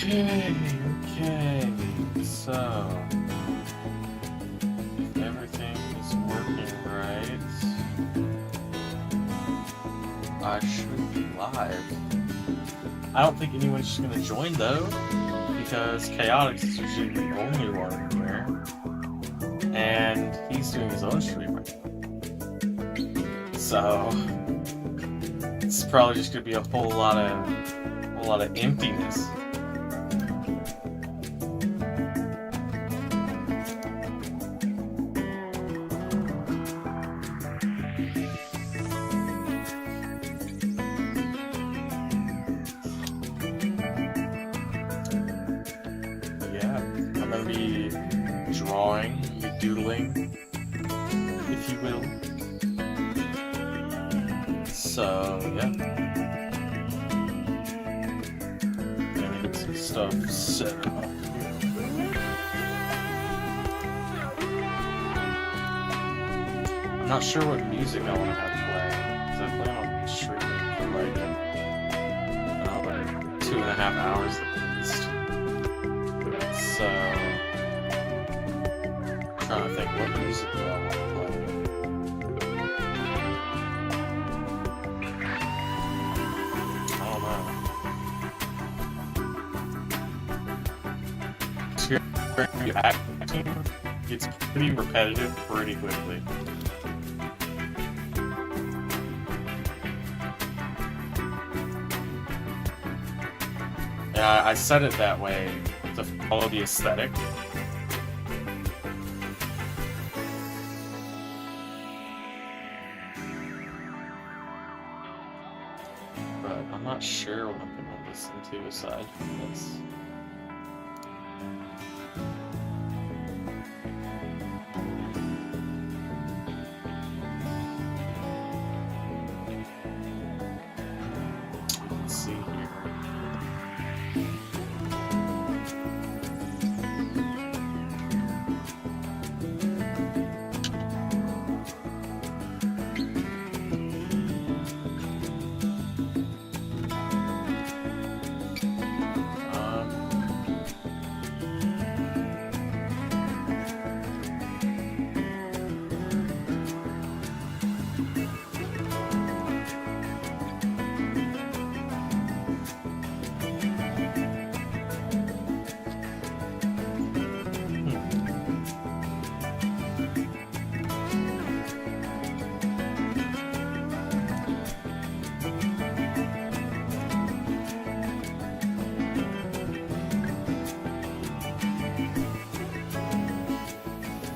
Okay, so if everything is working right, I should be live. I don't think anyone's just gonna join though, because Chaotix is usually the only one here, and he's doing his own stream right now. So it's probably just gonna be a whole lot of emptiness. Drawing, doodling, if you will. So, yeah. Gonna get some stuff set up here. I'm not sure what music I want to have playing, because I plan on streaming for like 2.5 hours at least. So, trying to think what music do I want to play. I don't know. Acting gets pretty repetitive pretty quickly. Yeah, I set it that way to follow the aesthetic. I'm not sure what I'm going to listen to aside from this. Let's see here.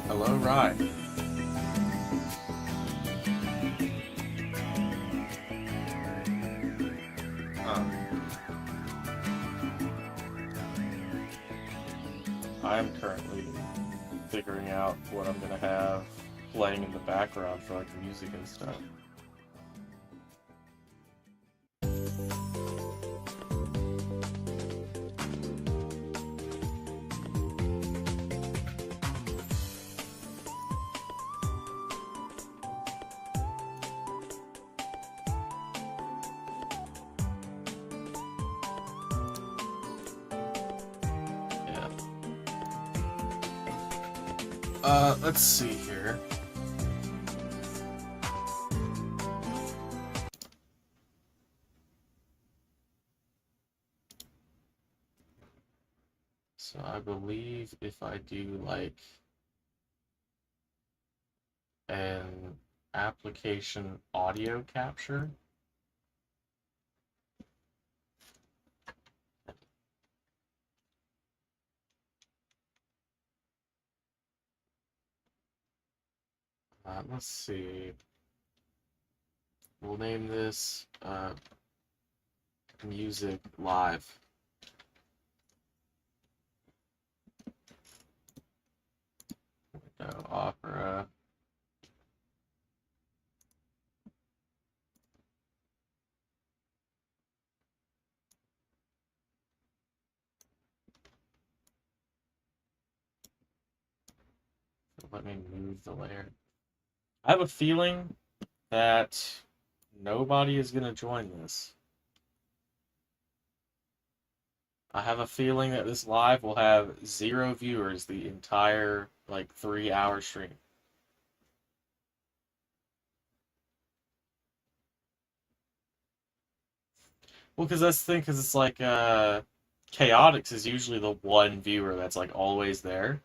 Hello, Rye. I'm currently figuring out what I'm gonna have playing in the background for like music and stuff. Let's see here. So I believe if I do like an application audio capture, let's see. We'll name this Music Live. Window Opera. Let me move the layer. I have a feeling that nobody is going to join this. I have a feeling that this live will have 0 viewers the entire, like, 3-hour stream. Well, because that's the thing, because it's like, Chaotix is usually the one viewer that's, like, always there.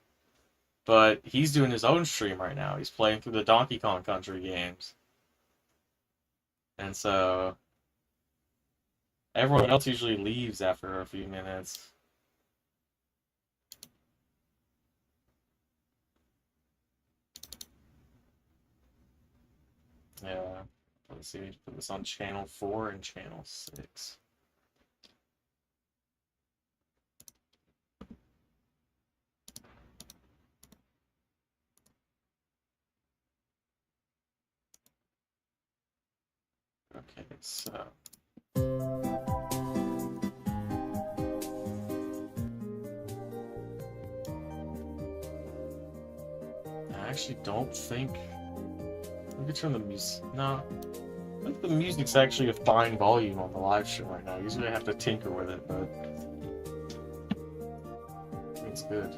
But he's doing his own stream right now. He's playing through the Donkey Kong Country games. And so, everyone else usually leaves after a few minutes. Yeah. Let's see, put this on channel 4 and channel 6. Okay, so. I actually don't think. Let me turn the music. No. I think the music's actually a fine volume on the live stream right now. Usually I have to tinker with it, but it's good.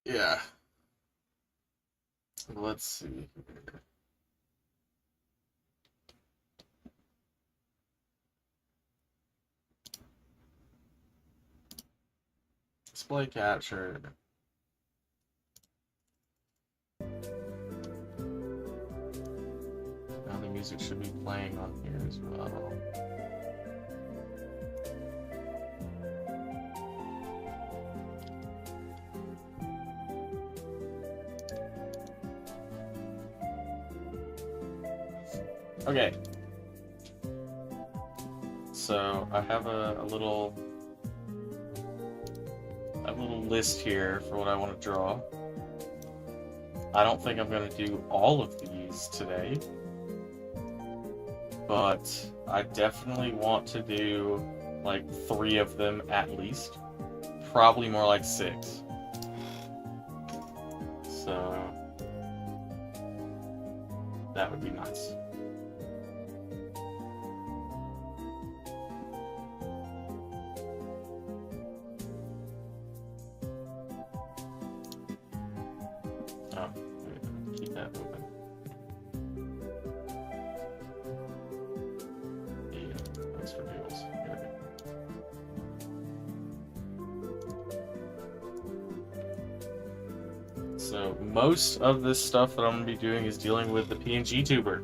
Yeah. Let's see here. Display capture. Now the music should be playing on here as well. Okay. So I have a little list here for what I want to draw. I don't think I'm going to do all of these today, but I definitely want to do like 3 of them at least. Probably more like 6. So that would be nice. Oh, keep that open. Yeah, that's for deals. So most of this stuff that I'm going to be doing is dealing with the PNG tuber.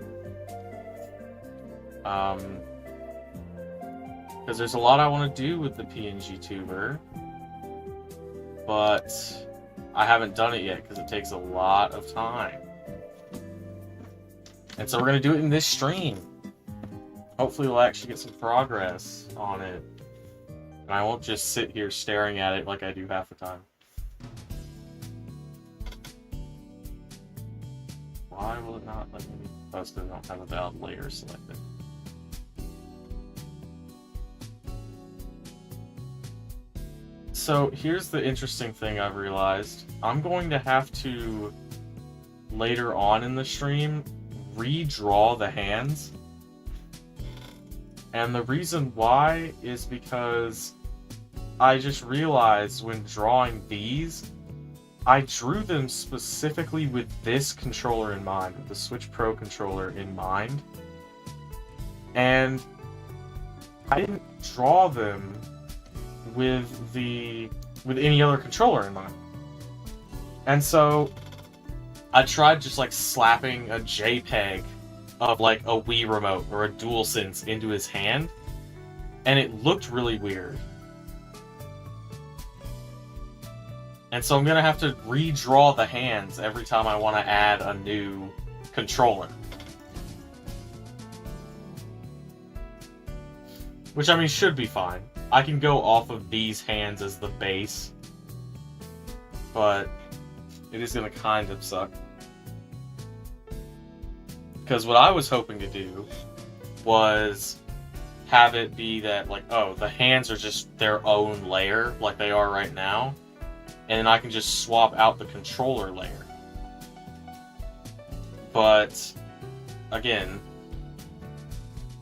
Because there's a lot I want to do with the PNG tuber, but I haven't done it yet because it takes a lot of time. And so we're going to do it in this stream. Hopefully we'll actually get some progress on it. And I won't just sit here staring at it like I do half the time. Why will it not let me? Oh, it's because I don't have a valid layer selected. So here's the interesting thing I've realized. I'm going to have to, later on in the stream, redraw the hands. And the reason why is because I just realized when drawing these, I drew them specifically with this controller in mind, with the Switch Pro controller in mind. And I didn't draw them with any other controller in mind. And so I tried just like slapping a JPEG of like a Wii remote or a DualSense into his hand, and it looked really weird. And so I'm gonna have to redraw the hands every time I want to add a new controller. Which, I mean, should be fine. I can go off of these hands as the base, but it is gonna kind of suck. Because what I was hoping to do was have it be that, like, oh, the hands are just their own layer, like they are right now, and then I can just swap out the controller layer. But, again,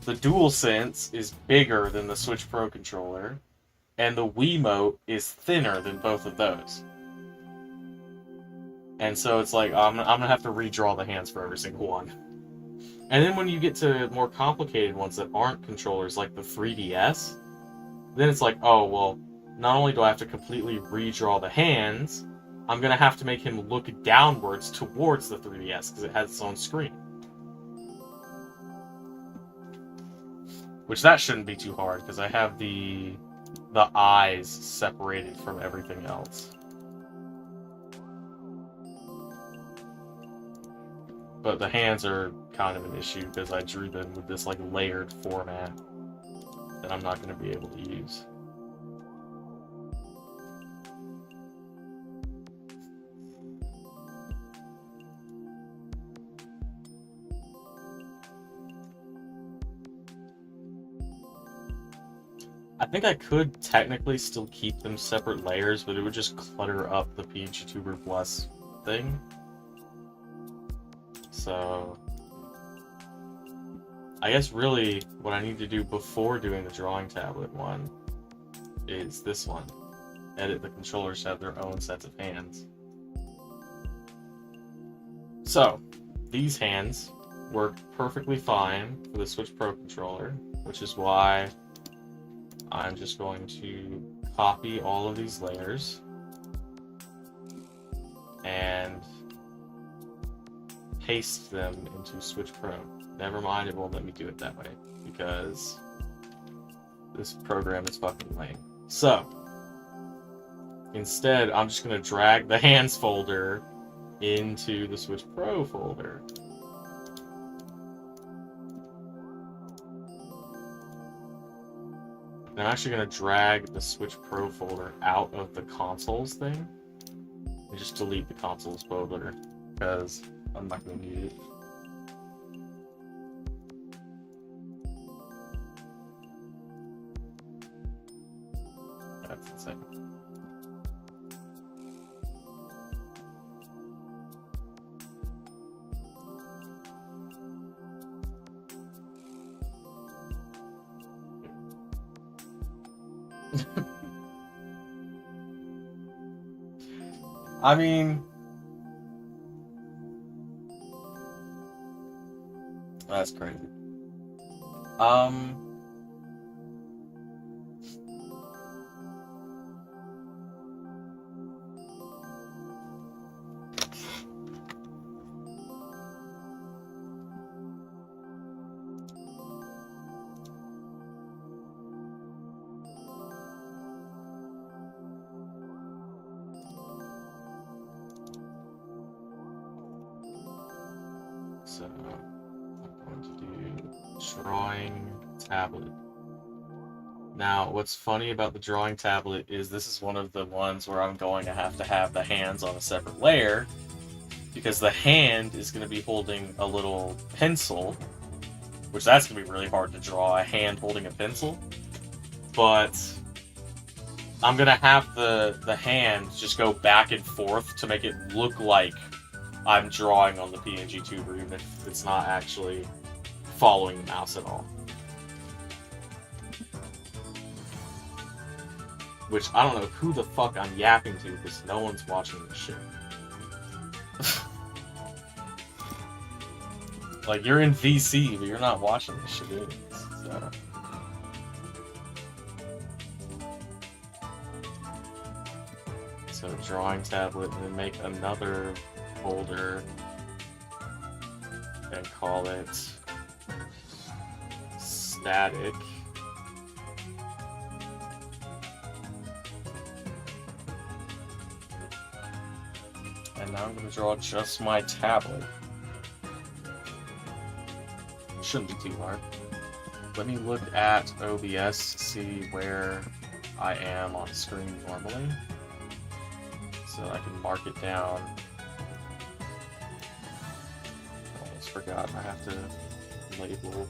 the DualSense is bigger than the Switch Pro controller, and the Wiimote is thinner than both of those. And so it's like, I'm gonna have to redraw the hands for every single one. And then when you get to more complicated ones that aren't controllers, like the 3DS, then it's like, oh, well, not only do I have to completely redraw the hands, I'm gonna have to make him look downwards towards the 3DS, because it has its own screen. Which that shouldn't be too hard, because I have the eyes separated from everything else. But the hands are kind of an issue, because I drew them with this, like, layered format that I'm not going to be able to use. I think I could technically still keep them separate layers, but it would just clutter up the PNGTuber Plus thing. So, I guess really what I need to do before doing the drawing tablet one is this one. Edit the controllers to have their own sets of hands. So, these hands work perfectly fine for the Switch Pro controller, which is why I'm just going to copy all of these layers and paste them into Switch Pro. Never mind, it won't let me do it that way because this program is fucking lame. So, instead, I'm just going to drag the hands folder into the Switch Pro folder. And I'm actually going to drag the Switch Pro folder out of the consoles thing and just delete the consoles folder because I'm not going to need it. That's insane. I mean, that's crazy. So, I'm going to do drawing tablet. Now, what's funny about the drawing tablet is this is one of the ones where I'm going to have the hands on a separate layer because the hand is going to be holding a little pencil, which that's going to be really hard to draw, a hand holding a pencil. But I'm going to have the hand just go back and forth to make it look like I'm drawing on the PNGTuber, even if it's not actually following the mouse at all. Which, I don't know who the fuck I'm yapping to, because no one's watching this shit. Like, you're in VC, but you're not watching this shit anyways, so... So, drawing tablet, and then make another folder and call it static. And now I'm going to draw just my tablet. Shouldn't be too hard. Let me look at OBS, see where I am on screen normally, so I can mark it down. Almost forgot I have to label.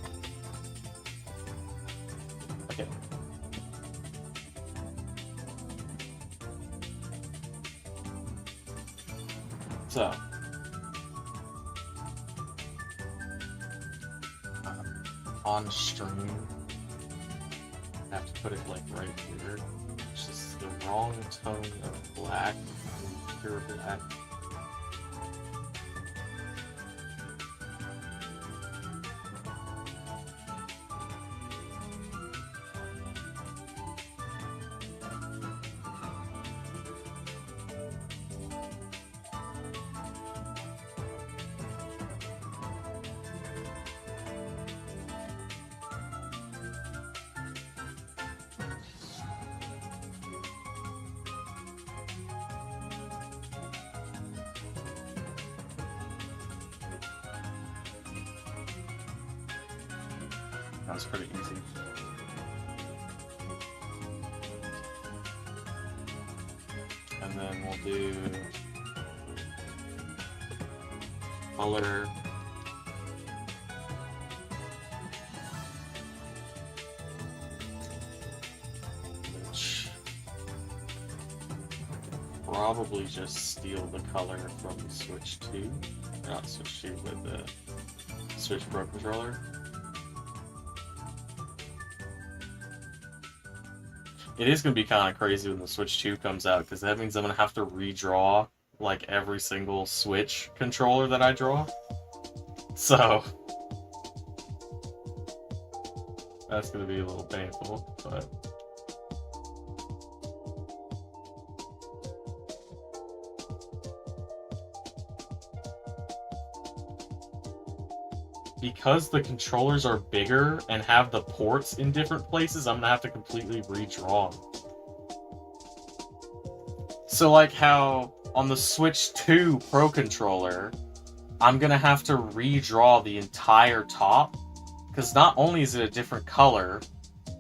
So, on stream, I have to put it like right here. It's just the wrong tone of black, pure black. That's pretty easy. And then we'll do color. Which probably just steal the color from Switch 2. Not Switch 2, but the Switch Pro controller. It is going to be kind of crazy when the Switch 2 comes out, because that means I'm going to have to redraw, like, every single Switch controller that I draw. So, that's going to be a little painful, but... Because the controllers are bigger and have the ports in different places, I'm gonna have to completely redraw them. So like how on the Switch 2 Pro controller, I'm gonna have to redraw the entire top, because not only is it a different color,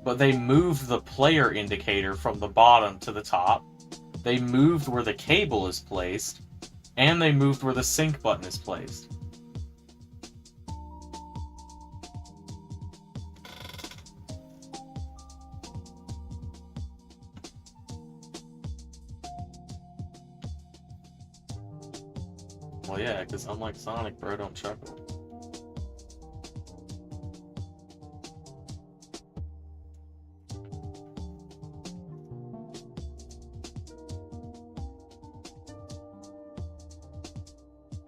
but they moved the player indicator from the bottom to the top, they moved where the cable is placed, and they moved where the sync button is placed. Well, yeah, because unlike Sonic, bro, don't chuckle.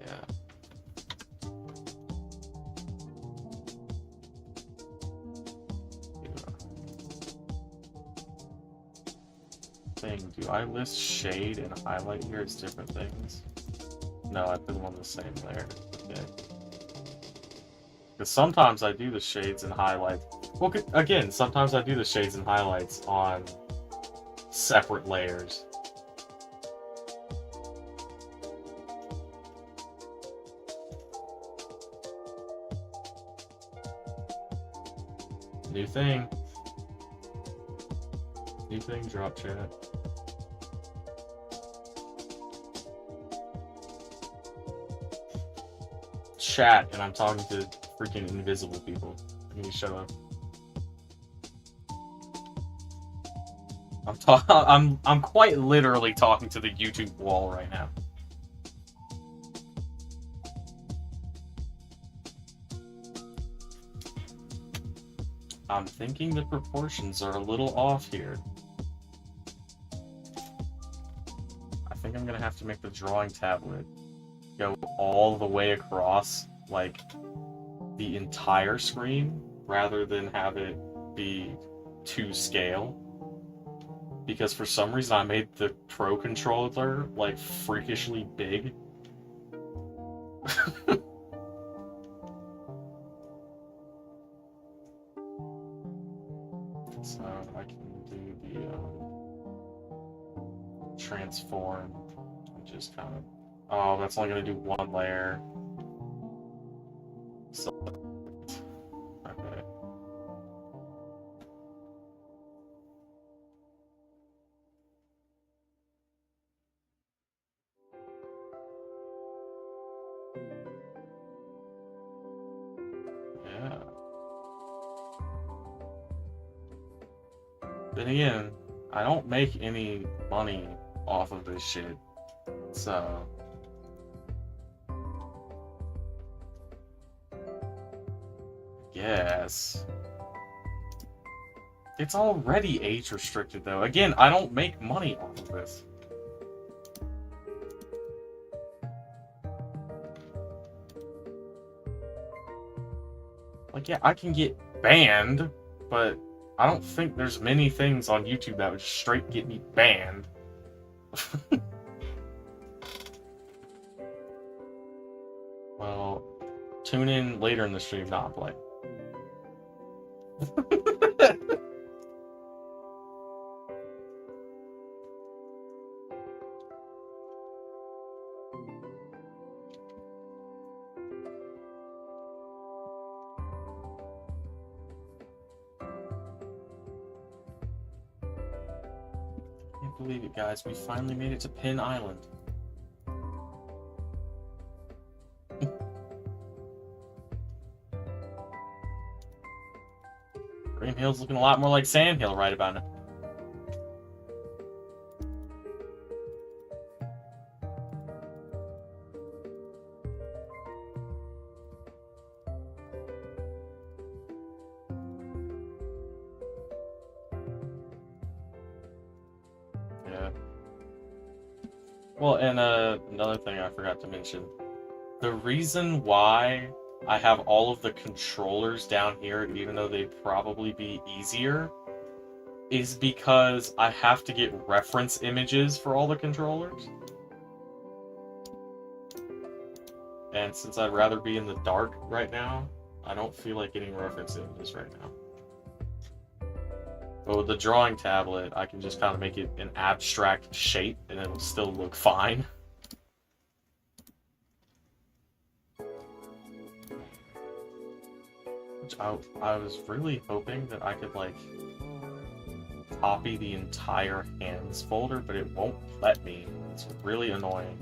Yeah. Thing, do I list shade and highlight here as different things? No, I put them on the same layer. Okay. Because sometimes I do the shades and highlights. Well, again, sometimes I do the shades and highlights on separate layers. New thing. New thing, drop chat. Chat, and I'm talking to freaking invisible people. Can you shut up? I'm quite literally talking to the YouTube wall right now. I'm thinking the proportions are a little off here. I think I'm gonna have to make the drawing tablet go all the way across, like, the entire screen, rather than have it be to scale. Because for some reason I made the Pro controller, like, freakishly big. So I can do the transform and just kind of... Oh, that's only going to do one layer. So, okay. Yeah. Then again, I don't make any money off of this shit, so guess. It's already age restricted, though. Again, I don't make money off of this. Like, yeah, I can get banned, but I don't think there's many things on YouTube that would straight get me banned. Well, tune in later in the stream, not play. Can't believe it, guys. We finally made it to Pin Island. Green Hill's looking a lot more like Sand Hill right about now. Yeah. Well, and another thing I forgot to mention. The reason why I have all of the controllers down here, even though they'd probably be easier, is because I have to get reference images for all the controllers. And since I'd rather be in the dark right now, I don't feel like getting reference images right now. But with the drawing tablet, I can just kind of make it an abstract shape and it'll still look fine. Which I was really hoping that I could, like, copy the entire hands folder, but it won't let me. It's really annoying.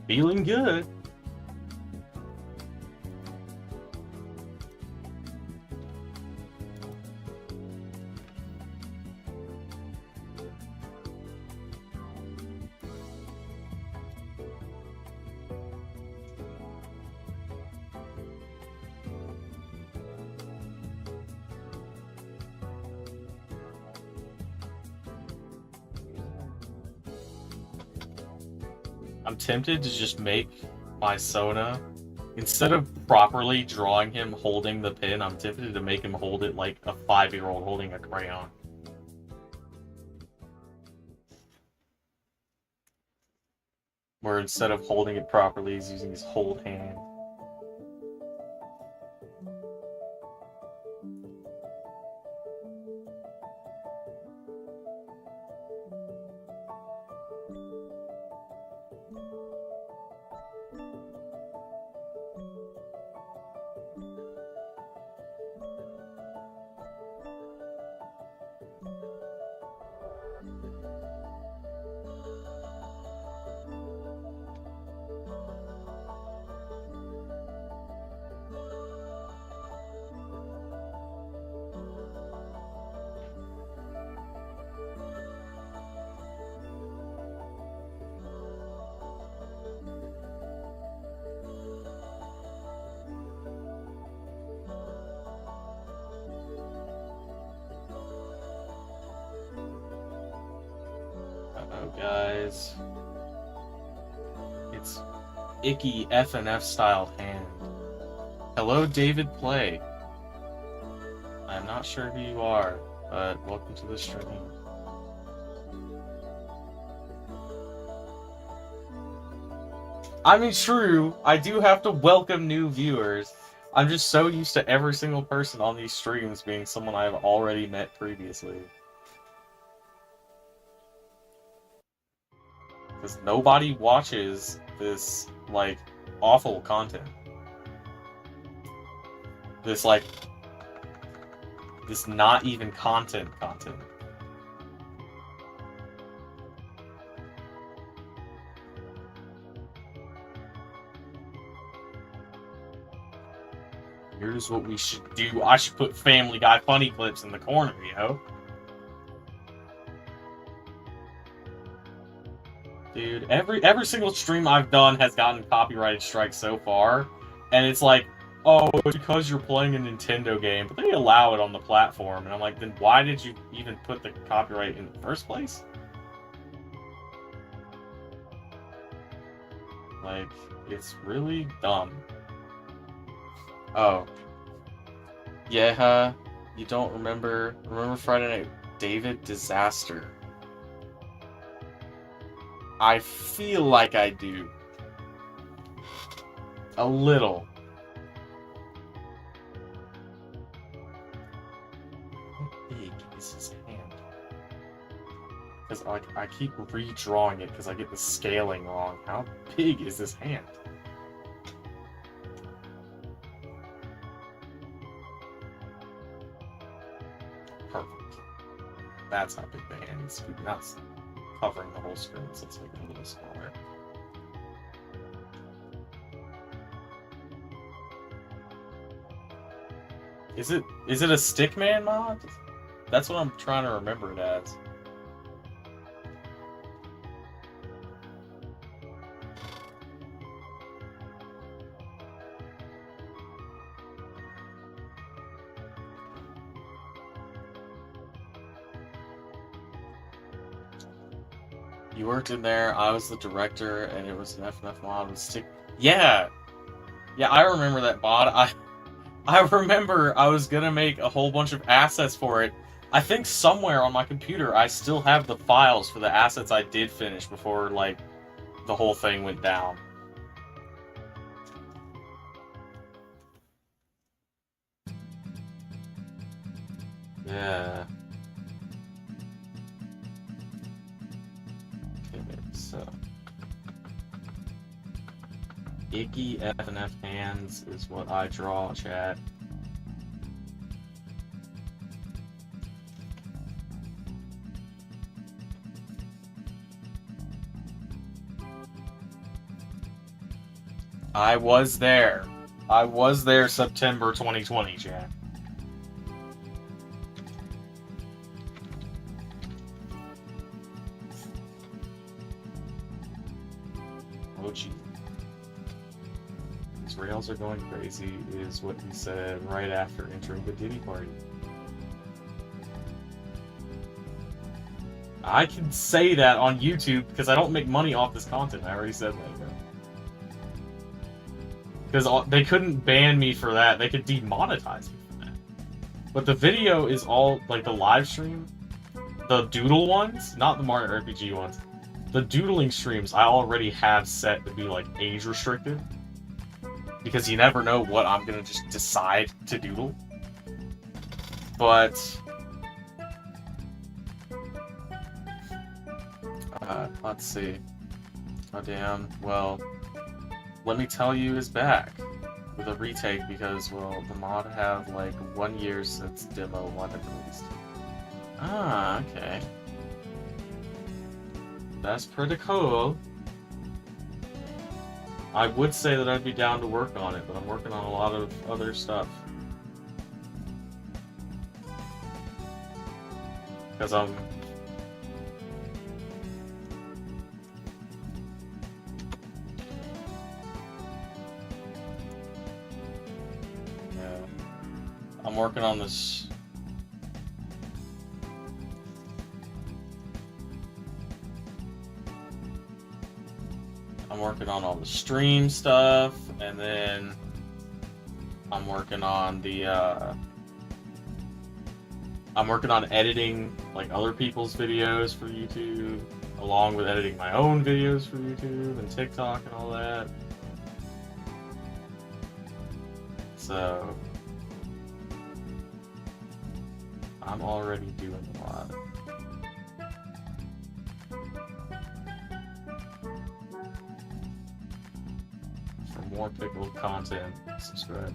Feeling good. I'm tempted to just make my Sona, instead of properly drawing him holding the pin, I'm tempted to make him hold it like a 5-year-old holding a crayon. Where instead of holding it properly, he's using his whole hand. Guys, it's icky F&F style hand. Hello, David Play. I'm not sure who you are, but welcome to the stream. I mean, true, I do have to welcome new viewers. I'm just so used to every single person on these streams being someone I've already met previously. Because nobody watches this, like, awful content. This, like, this not even content. Here's what we should do. I should put Family Guy funny clips in the corner, yo. Dude, every single stream I've done has gotten copyrighted strikes so far, and it's like, oh, it's because you're playing a Nintendo game, but they allow it on the platform, and I'm like, then why did you even put the copyright in the first place? Like, it's really dumb. Oh. Yeah, you don't remember Friday Night David Disaster? I feel like I do. A little. How big is his hand? Because I keep redrawing it because I get the scaling wrong. How big is his hand? Perfect. That's how big the hand needs to be. Not covering the whole screen, so let's make it a little smaller. Is it a Stickman mod? That's what I'm trying to remember it as. You worked in there, I was the director, and it was an FNF mod with Stick... Yeah! Yeah, I remember that mod. I remember I was gonna make a whole bunch of assets for it. I think somewhere on my computer I still have the files for the assets I did finish before, like, the whole thing went down. Yeah. So, icky FNF hands is what I draw, chat. I was there. I was there September 2020, chat. Oh, gee. These rails are going crazy, is what he said right after entering the Diddy party. I can say that on YouTube because I don't make money off this content. I already said that, bro. Because they couldn't ban me for that. They could demonetize me for that. But the video is all, like, the live stream, the doodle ones, not the Mario RPG ones. The doodling streams I already have set to be, like, age restricted. Because you never know what I'm gonna just decide to doodle. But... let's see. Oh damn, well... Let Me Tell You is back with a retake because, well, the mod have, like, 1 year since demo 1 had released. Ah, okay. That's pretty cool. I would say that I'd be down to work on it, but I'm working on a lot of other stuff. Because I'm... I'm working on this. I'm working on all the stream stuff, and then I'm working on the, I'm working on editing, like, other people's videos for YouTube, along with editing my own videos for YouTube and TikTok and all that. So... I'm already doing a lot. For more pickled content, subscribe.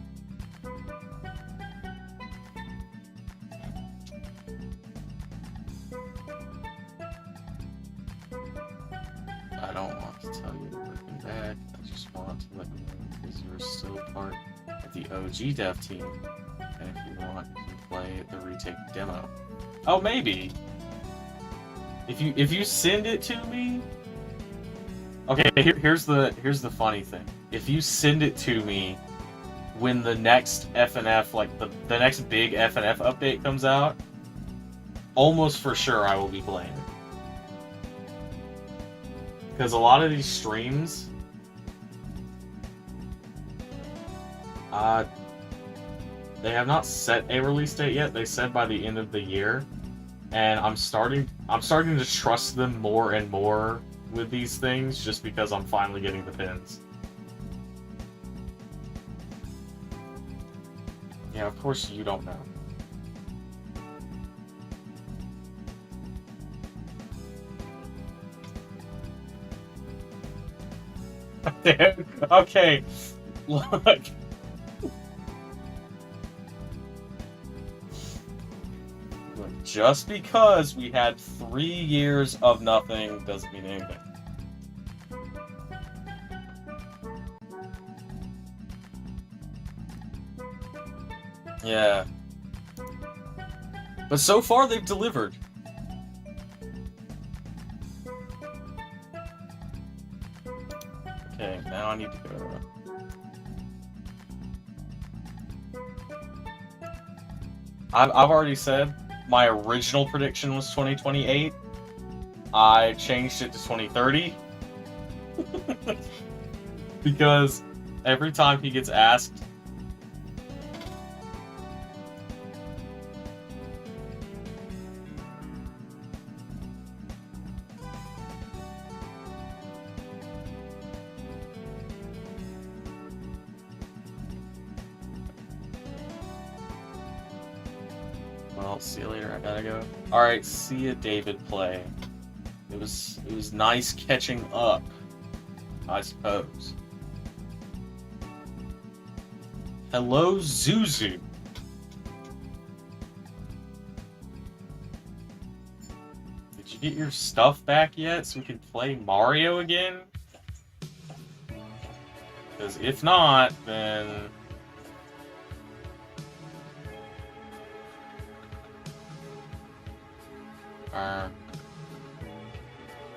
to tell you to welcome back. I just want to let you know because you're still part of the OG dev team. And if you want, you can play the retake demo. Oh, maybe. If you send it to me. Okay, here's the funny thing. If you send it to me when the next FNF, like the next big FNF update comes out, almost for sure I will be playing it. Because a lot of these streams, they have not set a release date yet. They said by the end of the year, and I'm starting to trust them more and more with these things just because I'm finally getting the pins. Yeah, of course you don't know. Okay, look. Look, just because we had 3 years of nothing doesn't mean anything. Yeah. But so far they've delivered. Okay, now I need to go. I've already said my original prediction was 2028. I changed it to 2030. Because every time he gets asked, well, see you later, I gotta go. Alright, see ya, David play. It was nice catching up, I suppose. Hello, Zuzu. Did you get your stuff back yet so we can play Mario again? Because if not, then...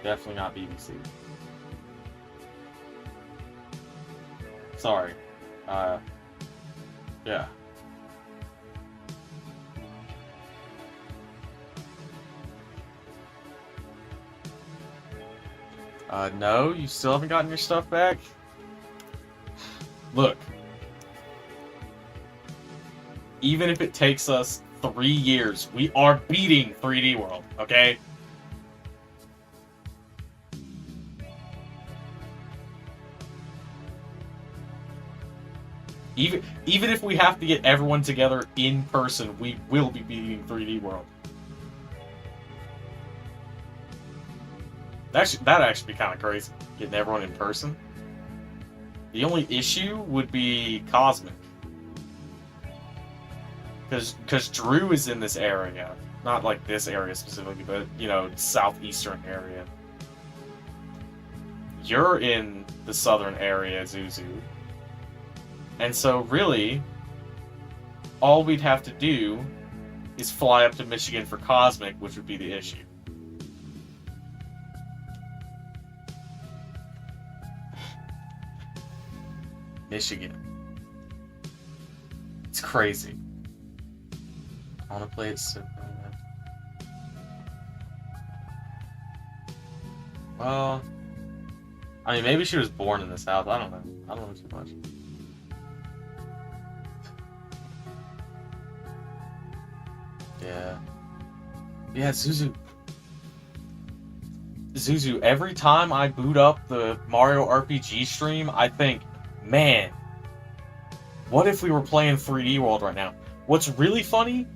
definitely not BBC. Sorry. Yeah. No, you still haven't gotten your stuff back? Look. Even if it takes us 3 years, we are beating 3D World, okay? Even if we have to get everyone together in person, we will be beating 3D World. That'd actually be kind of crazy, getting everyone in person. The only issue would be Cosmic. Because Drew is in this area. Not like this area specifically, but, you know, southeastern area. You're in the southern area, Zuzu. And so, really, all we'd have to do is fly up to Michigan for Cosmic, which would be the issue. Michigan. It's crazy. I want to play it so bad. Well, I mean, maybe she was born in this house. I don't know. I don't know too much. Yeah. Yeah, Zuzu. Zuzu, every time I boot up the Mario RPG stream, I think, man, what if we were playing 3D World right now? What's really funny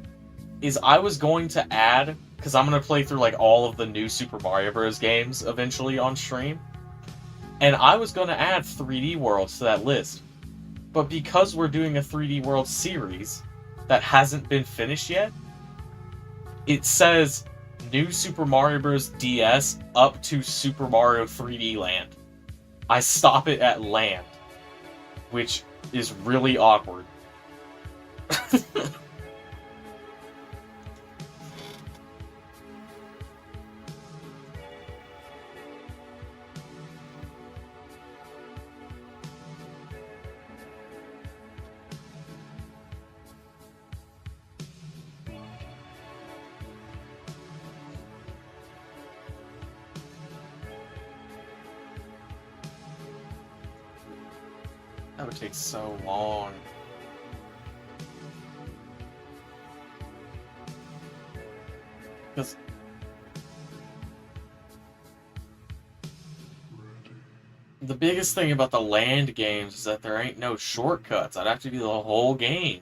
is I was going to add, because I'm going to play through like all of the new Super Mario Bros. Games eventually on stream, and I was going to add 3D Worlds to that list. But because we're doing a 3D World series that hasn't been finished yet, it says New Super Mario Bros. DS up to Super Mario 3D Land. I stop it at land, which is really awkward. That would take so long. Because the biggest thing about the land games is that there ain't no shortcuts. I'd have to do the whole game.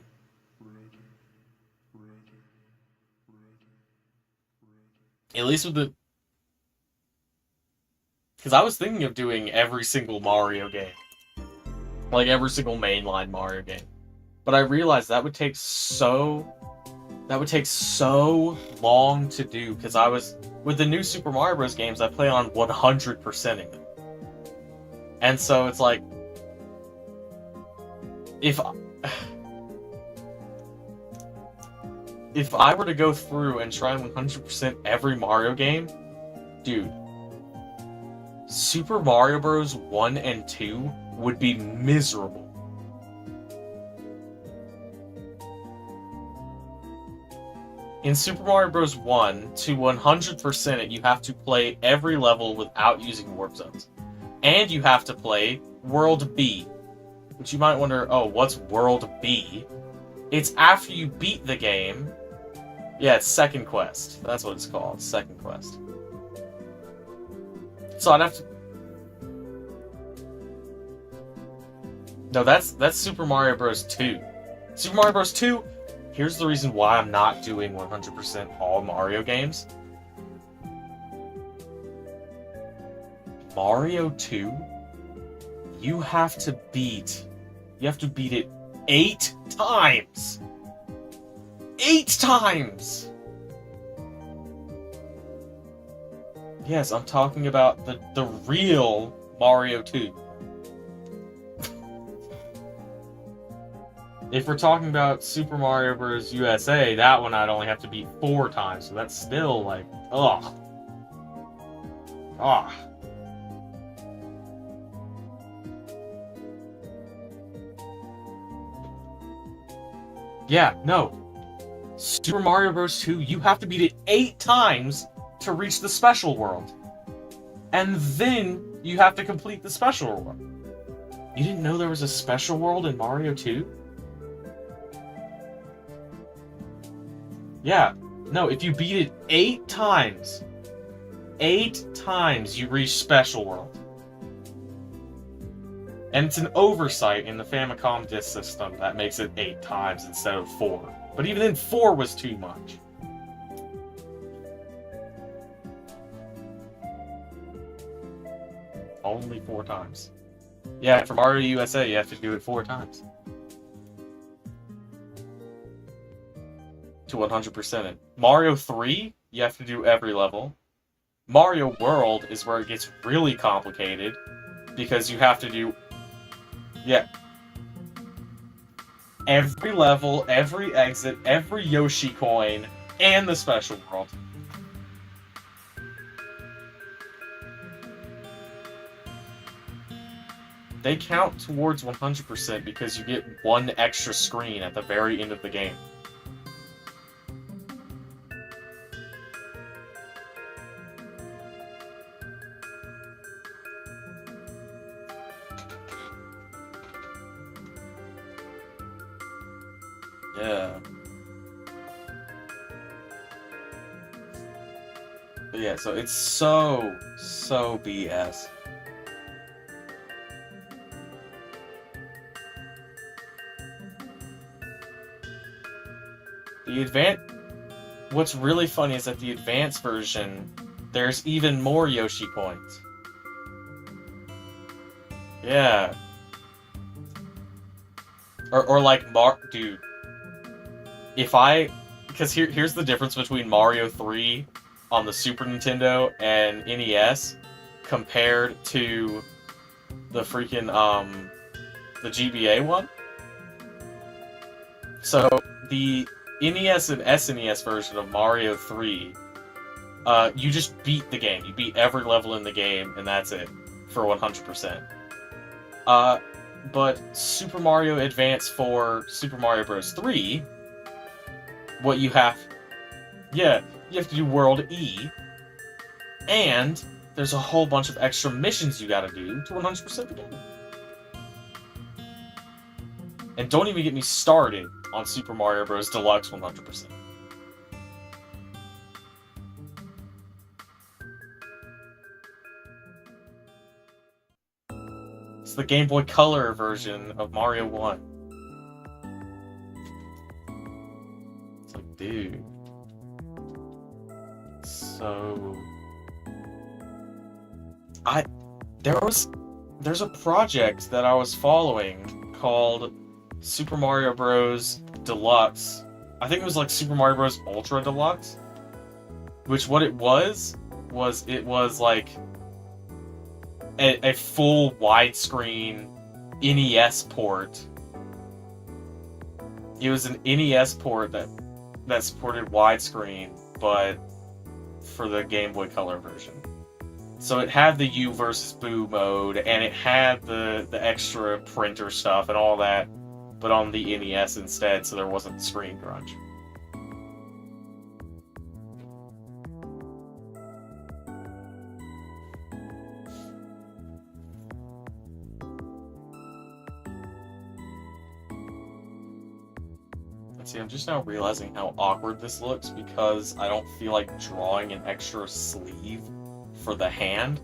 At least with the... Because I was thinking of doing every single Mario game. Like every single mainline Mario game. But I realized that would take so long to do, because I was... With the new Super Mario Bros. Games, I play on 100%ing them. And so it's like... If I were to go through and try and 100% every Mario game, dude, Super Mario Bros. 1 and 2 would be miserable. In Super Mario Bros. 1, to 100% it, you have to play every level without using warp zones. And you have to play World B. Which you might wonder, oh, what's World B? It's after you beat the game. Yeah, it's Second Quest. That's what it's called, Second Quest. So I'd have to... No, that's Super Mario Bros. 2. Super Mario Bros. 2, here's the reason why I'm not doing 100% all Mario games. Mario 2, you have to beat it 8 times! 8 times! Yes, I'm talking about the real Mario 2. If we're talking about Super Mario Bros. USA, that one I'd only have to beat 4 times, so that's still like, ugh. Ah. Yeah, no. Super Mario Bros. 2, you have to beat it 8 times to reach the special world. And then you have to complete the special world. You didn't know there was a special world in Mario 2? Yeah. No, if you beat it 8 times, 8 times you reach special world. And it's an oversight in the Famicom disk system that makes it 8 times instead of 4. But even then, 4 was too much. Only 4 times. Yeah, for Mario USA, you have to do it 4 times. To 100% it. Mario 3, you have to do every level. Mario World is where it gets really complicated, because you have to do... Yeah. Every level, every exit, every Yoshi coin, and the special world. They count towards 100% because you get 1 extra screen at the very end of the game. Yeah. But yeah, so it's so BS. What's really funny is that the advanced version, there's even more Yoshi coins. Yeah. Or like, dude. Because here's the difference between Mario 3 on the Super Nintendo and NES compared to the freaking the GBA one. So the NES and SNES version of Mario 3, you just beat the game. You beat every level in the game, and that's it for 100%. But Super Mario Advance for Super Mario Bros. 3, what you have... Yeah, you have to do World E, and there's a whole bunch of extra missions you gotta do to 100% the game. And don't even get me started on Super Mario Bros. Deluxe 100%. It's the Game Boy Color version of Mario 1. It's like, dude. So... There's a project that I was following called Super Mario Bros. Deluxe. I think it was like Super Mario Bros. Ultra Deluxe. Which what it was like a full widescreen NES port. It was an NES port that supported widescreen, but for the Game Boy Color version. So it had the U versus Boo mode, and it had the extra printer stuff and all that, but on the NES instead, so there wasn't screen crunch. See, I'm just now realizing how awkward this looks because I don't feel like drawing an extra sleeve for the hand.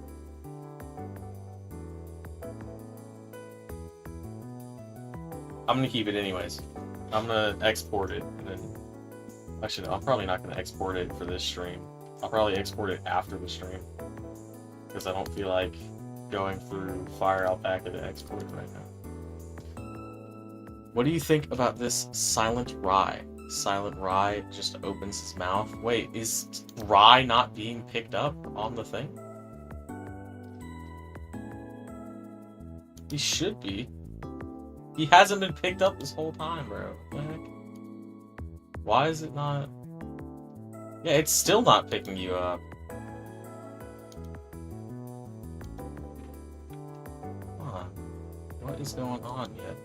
I'm gonna keep it anyways. I'm gonna export it, and then... Actually, no, I'm probably not gonna export it for this stream. I'll probably export it after the stream. Because I don't feel like going through Fire Alpaca to export it right now. What do you think about this Silent Rye? Silent Rye just opens his mouth. Wait, is Rye not being picked up on the thing? He should be. He hasn't been picked up this whole time, bro. What the heck? Why is it not? Yeah, it's still not picking you up. Come on. What is going on yet?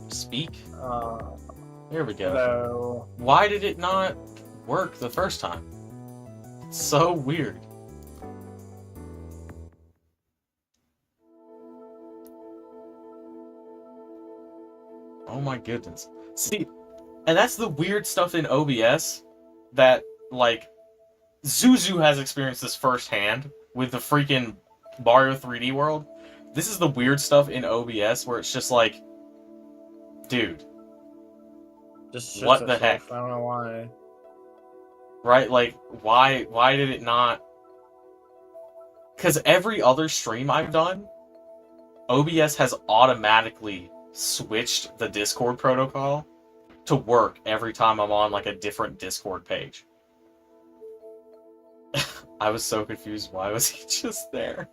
Speak? There we go. Hello. Why did it not work the first time? It's so weird. Oh my goodness. See, and that's the weird stuff in OBS that, like, Zuzu has experienced this firsthand with the freaking Mario 3D World. This is the weird stuff in OBS where it's just like, dude, Just what the heck? I don't know why. Right? Like, why did it not? Because every other stream I've done, OBS has automatically switched the Discord protocol to work every time I'm on, like, a different Discord page. I was so confused. Why was he just there?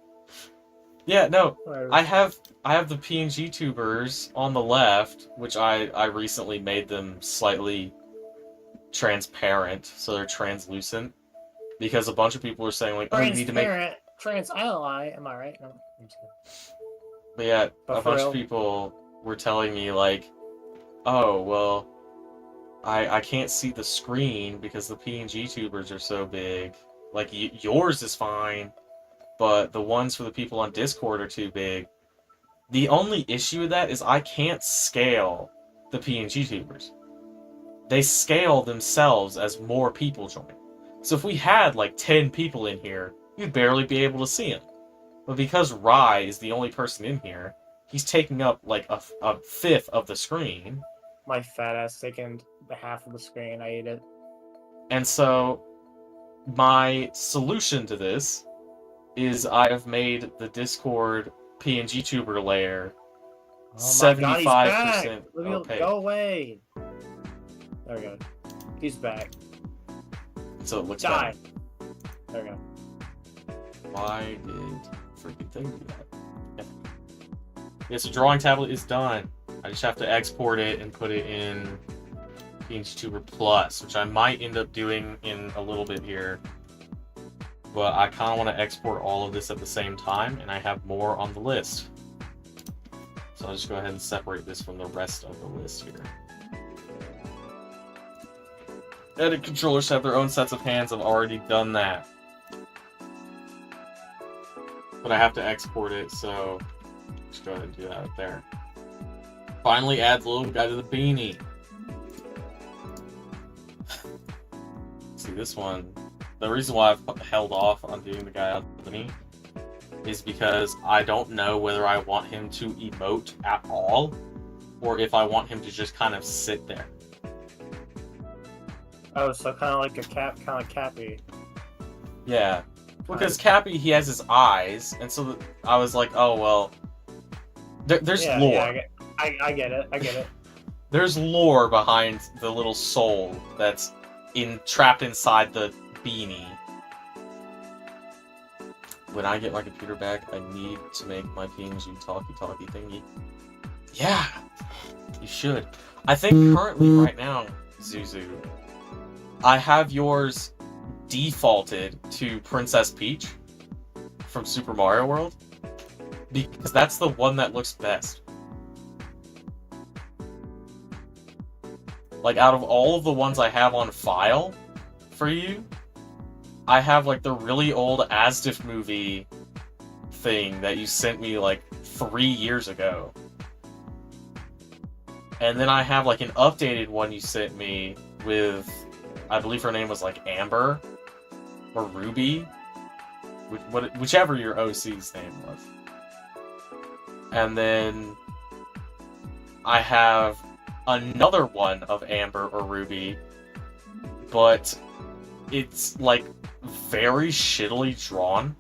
Yeah, no, I have the PNG tubers on the left, which I recently made them slightly transparent, so they're translucent, because a bunch of people were saying, like, oh, you need to make... Transparent, am I right? No, I'm just kidding. But yeah, But a for bunch real? of people were telling me, like, oh, well, I can't see the screen because the PNG tubers are so big. Like, yours is fine, but the ones for the people on Discord are too big. The only issue with that is I can't scale the PNG tubers. They scale themselves as more people join. So if we had, like, 10 people in here, you'd barely be able to see them. But because Rye is the only person in here, he's taking up, like, a fifth of the screen. My fat ass taking the half of the screen. I ate it. And so, my solution to this is I have made the Discord PNG tuber layer 75% opaque. Go away. There we go. He's back. So it looks Die. better. There we go. Why did freaking thing do that? Yeah. Yeah, so drawing tablet is done. I just have to export it and put it in PNGTuber Plus, which I might end up doing in a little bit here. But I kind of want to export all of this at the same time, and I have more on the list. So I'll just go ahead and separate this from the rest of the list here. Edit controllers have their own sets of hands. I've already done that. But I have to export it, so just go ahead and do that right there. Finally adds a little guy to the beanie. See, this one, the reason why I've held off on doing the guy out of the beanie is because I don't know whether I want him to emote at all, or if I want him to just kind of sit there. Oh, so kind of like a kind of Cappy. Yeah. Because Cappy, he has his eyes, and so I was like, oh, well, there's lore. Yeah, I get it. I get it. There's lore behind the little soul that's trapped inside the beanie. When I get my computer back, I need to make my PNG talkie thingy. Yeah, you should. I think currently, right now, Zuzu, I have yours defaulted to Princess Peach from Super Mario World, because that's the one that looks best. Like, out of all of the ones I have on file for you, I have, like, the really old Asdif movie thing that you sent me, like, 3 years ago. And then I have, like, an updated one you sent me with, I believe her name was, like, Amber or Ruby, whichever your OC's name was. And then I have another one of Amber or Ruby, but it's, like, very shittily drawn.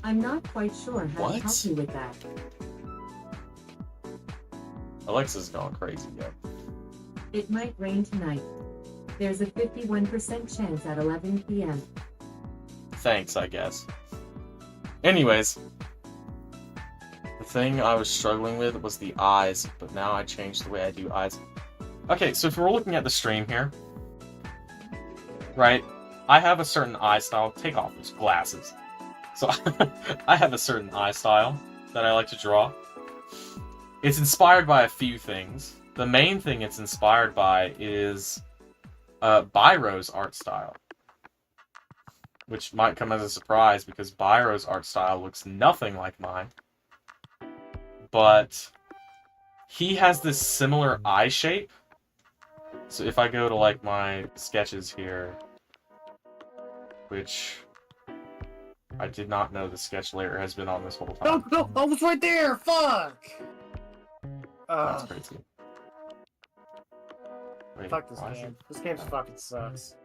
I'm not quite sure how to help you with that. Alexa's gone crazy yet. It might rain tonight. There's a 51% chance at 11 p.m. Thanks, I guess. Anyways, the thing I was struggling with was the eyes, but now I changed the way I do eyes. Okay, so if we're looking at the stream here, right, I have a certain eye style. Take off those glasses. So I have a certain eye style that I like to draw. It's inspired by a few things. The main thing it's inspired by is Byro's art style, which might come as a surprise because Byro's art style looks nothing like mine, but he has this similar eye shape. So if I go to, like, my sketches here, which I did not know the sketch layer has been on this whole time. No, I was right there. Fuck. That's crazy. Wait, Fuck this why is game. it- This game fucking sucks.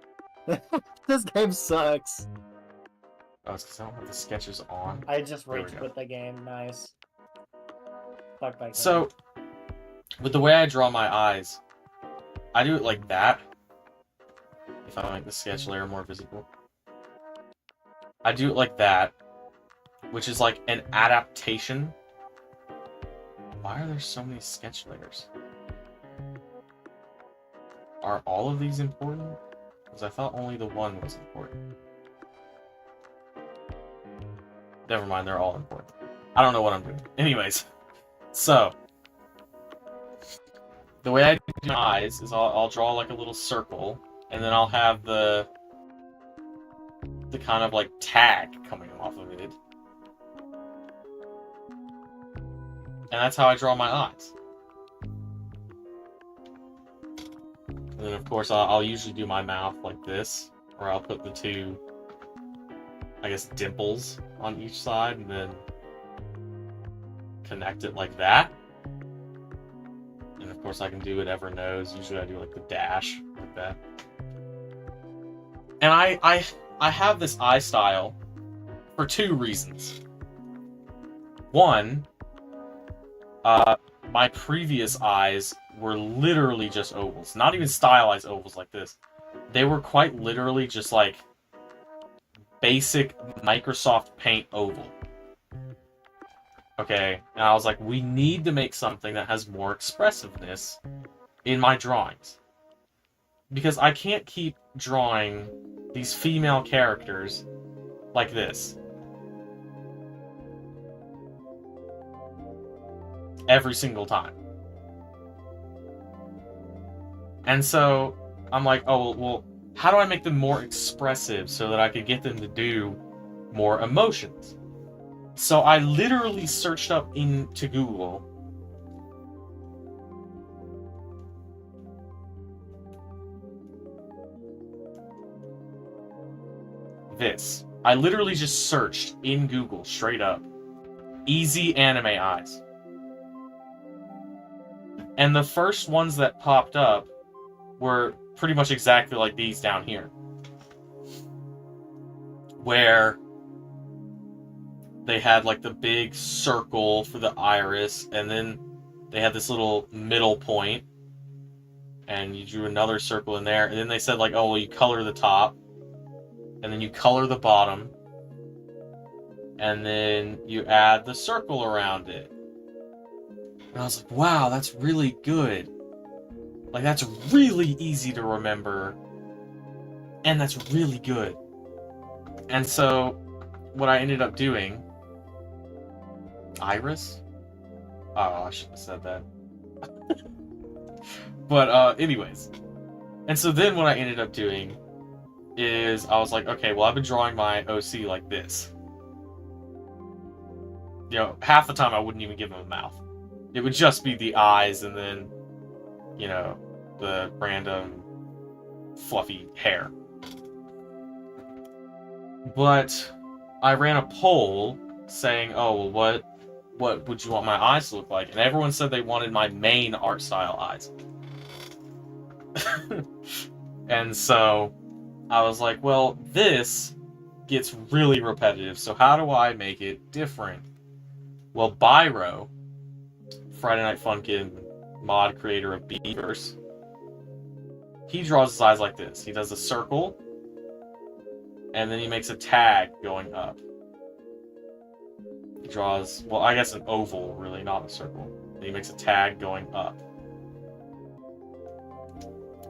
This game sucks. Oh, it's because I don't have the sketches on. I just There we rage go. quit the game. Nice. Fuck that game. So, with the way I draw my eyes, I do it like that. If I make the sketch layer more visible. I do it like that, which is like an adaptation. Why are there so many sketch layers? Are all of these important? Because I thought only the one was important. Never mind, they're all important. I don't know what I'm doing. Anyways, so the way I do my eyes is I'll draw like a little circle, and then I'll have the kind of like tag coming off of it. And that's how I draw my eyes. And then of course I'll usually do my mouth like this, or I'll put the two, I guess, dimples on each side, and then connect it like that. And of course I can do whatever nose. Usually I do like the dash, like that. And I have this eye style for two reasons. One, my previous eyes were literally just ovals. Not even stylized ovals like this. They were quite literally just like basic Microsoft Paint oval. Okay, and I was like, we need to make something that has more expressiveness in my drawings. Because I can't keep drawing these female characters like this every single time. And so I'm like, oh, well, how do I make them more expressive so that I could get them to do more emotions? So I literally searched up into Google this. I literally just searched in Google straight up easy anime eyes. And the first ones that popped up were pretty much exactly like these down here. Where they had like the big circle for the iris, and then they had this little middle point, and you drew another circle in there, and then they said like, oh, well, you color the top, and then you color the bottom, and then you add the circle around it. And I was like, wow, that's really good. Like, that's really easy to remember, and that's really good. And so, what I ended up doing... Iris? Oh, I shouldn't have said that. But, anyways. And so then what I ended up doing is I was like, okay, well, I've been drawing my OC like this. You know, half the time I wouldn't even give him a mouth. It would just be the eyes and then, you know, the random fluffy hair. But I ran a poll saying, oh, well, what would you want my eyes to look like? And everyone said they wanted my main art style eyes. And so I was like, well, this gets really repetitive, so how do I make it different? Well, Byro, Friday Night Funkin' mod creator of Beavers, he draws his eyes like this. He does a circle, and then he makes a tag going up. He draws, well, I guess an oval, really, not a circle. And he makes a tag going up.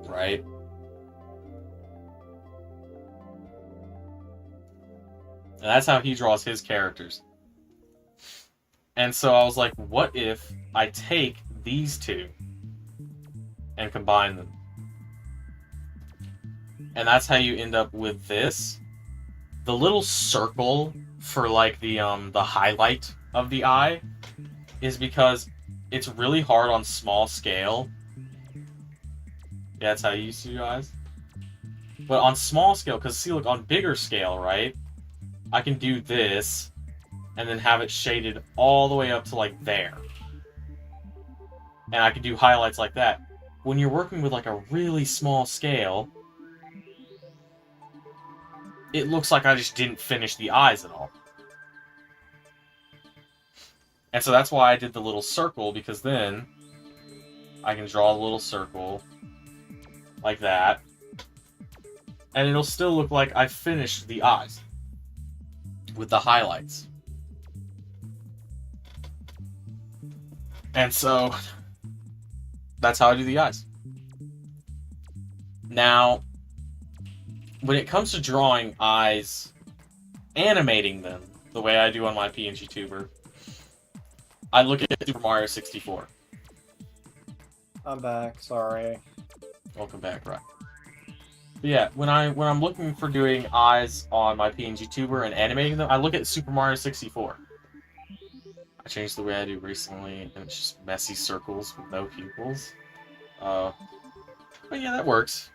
Right? And that's how he draws his characters. And so I was like, what if I take these two and combine them? And that's how you end up with this. The little circle for like the highlight of the eye is because it's really hard on small scale. Yeah, that's how you used to do eyes. But on small scale, because see, look, on bigger scale, right? I can do this and then have it shaded all the way up to like there. And I can do highlights like that. When you're working with like a really small scale, it looks like I just didn't finish the eyes at all. And so that's why I did the little circle, because then I can draw a little circle like that, and it'll still look like I finished the eyes with the highlights. And so that's how I do the eyes. Now, when it comes to drawing eyes, animating them the way I do on my PNG tuber, I look at Super Mario 64. I'm back, sorry. Welcome back, right? But yeah, when I'm looking for doing eyes on my PNG tuber and animating them, I look at Super Mario 64. I changed the way I do recently, and it's just messy circles with no pupils. But yeah, that works.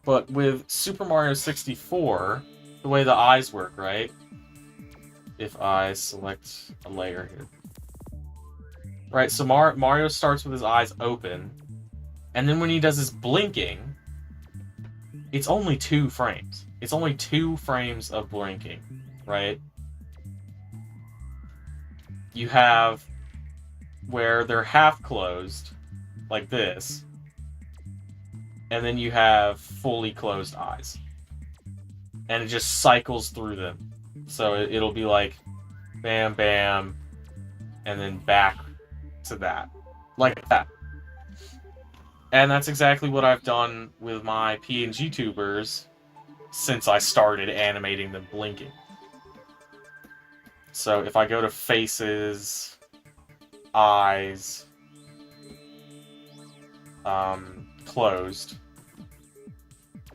But with Super Mario 64, the way the eyes work, right? If I select a layer here. Right, so Mario starts with his eyes open, and then when he does his blinking, it's only 2 frames. It's only 2 frames of blinking, right? You have where they're half closed, like this, and then you have fully closed eyes. and it just cycles through them. So it'll be like bam, bam, and then back to that. Like that. And that's exactly what I've done with my PNG tubers since I started animating them blinking. So if I go to faces, eyes, closed,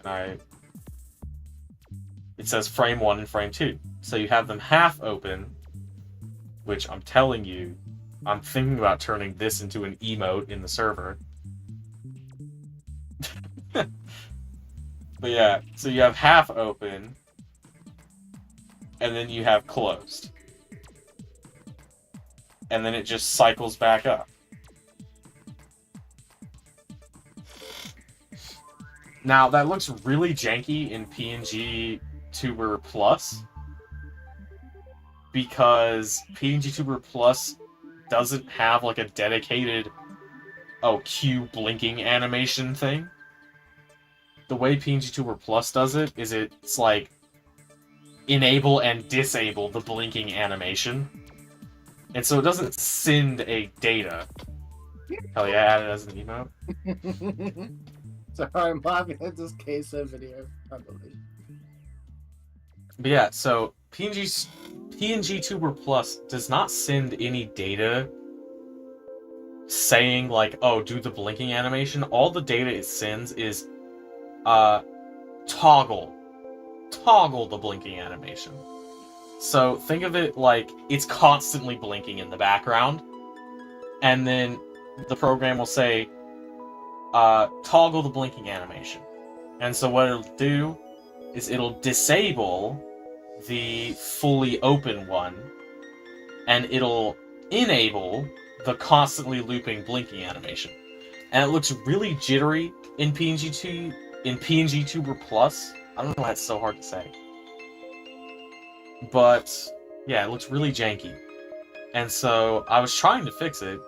and it says frame 1 and frame 2. So you have them half open, which I'm telling you, I'm thinking about turning this into an emote in the server. But yeah, so you have half open, and then you have closed. And then it just cycles back up. Now, that looks really janky in PNG Tuber Plus, because PNG Tuber Plus doesn't have like a dedicated Q blinking animation thing. The way PNG Tuber Plus does it is it's like enable and disable the blinking animation. And so it doesn't send a data. Hell yeah, add it as an emote. Sorry, I'm laughing at this queso video. But yeah, so PNG Tuber Plus does not send any data saying like, oh, do the blinking animation. All the data it sends is toggle the blinking animation. So think of it like it's constantly blinking in the background, and then the program will say toggle the blinking animation. And so what it'll do is it'll disable the fully open one, and it'll enable the constantly looping blinking animation. And it looks really jittery in PNG Tuber Plus. I don't know why it's so hard to say. But yeah, it looks really janky. And so I was trying to fix it,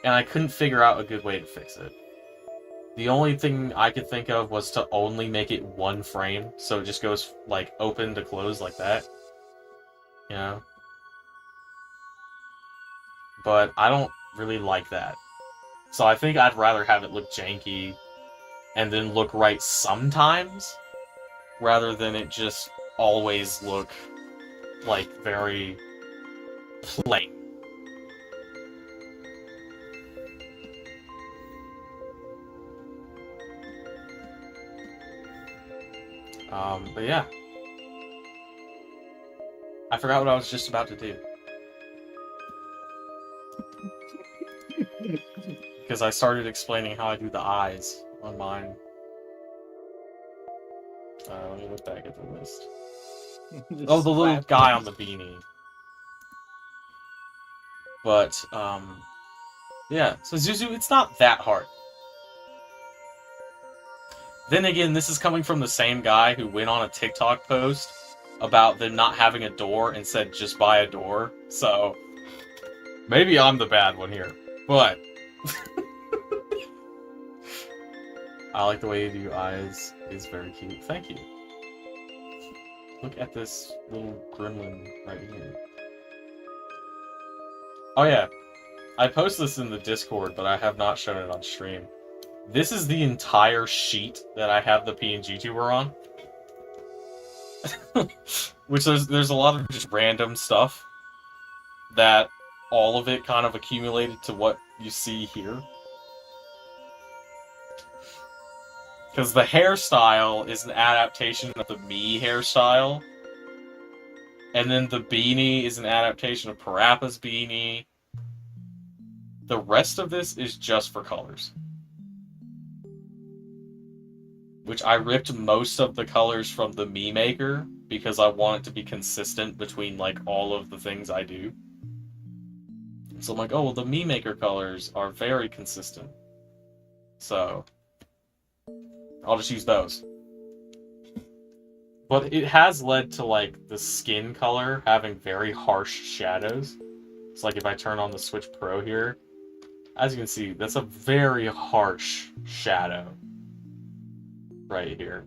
and I couldn't figure out a good way to fix it. The only thing I could think of was to only make it one frame, so it just goes like open to close like that. You know? But I don't really like that. So I think I'd rather have it look janky and then look right sometimes, rather than it just always look like very plain. But yeah. I forgot what I was just about to do. Because I started explaining how I do the eyes on mine. Let me look back at the list. Oh, the little guy on the beanie. But, yeah. So Zuzu, it's not that hard. Then again, this is coming from the same guy who went on a TikTok post about them not having a door and said, just buy a door. So, maybe I'm the bad one here. But, I like the way you do eyes. It's very cute. Thank you. Look at this little gremlin right here. Oh yeah. I posted this in the Discord, but I have not shown it on stream. This is the entire sheet that I have the PNG tuber on. Which there's a lot of just random stuff that all of it kind of accumulated to what you see here. Because the hairstyle is an adaptation of the me hairstyle. And then the beanie is an adaptation of Parappa's beanie. The rest of this is just for colors. Which I ripped most of the colors from the me maker because I want it to be consistent between like all of the things I do. So I'm like, oh, well, the me maker colors are very consistent. So I'll just use those. But it has led to like the skin color having very harsh shadows. It's like if I turn on the Switch Pro here, as you can see, that's a very harsh shadow right here.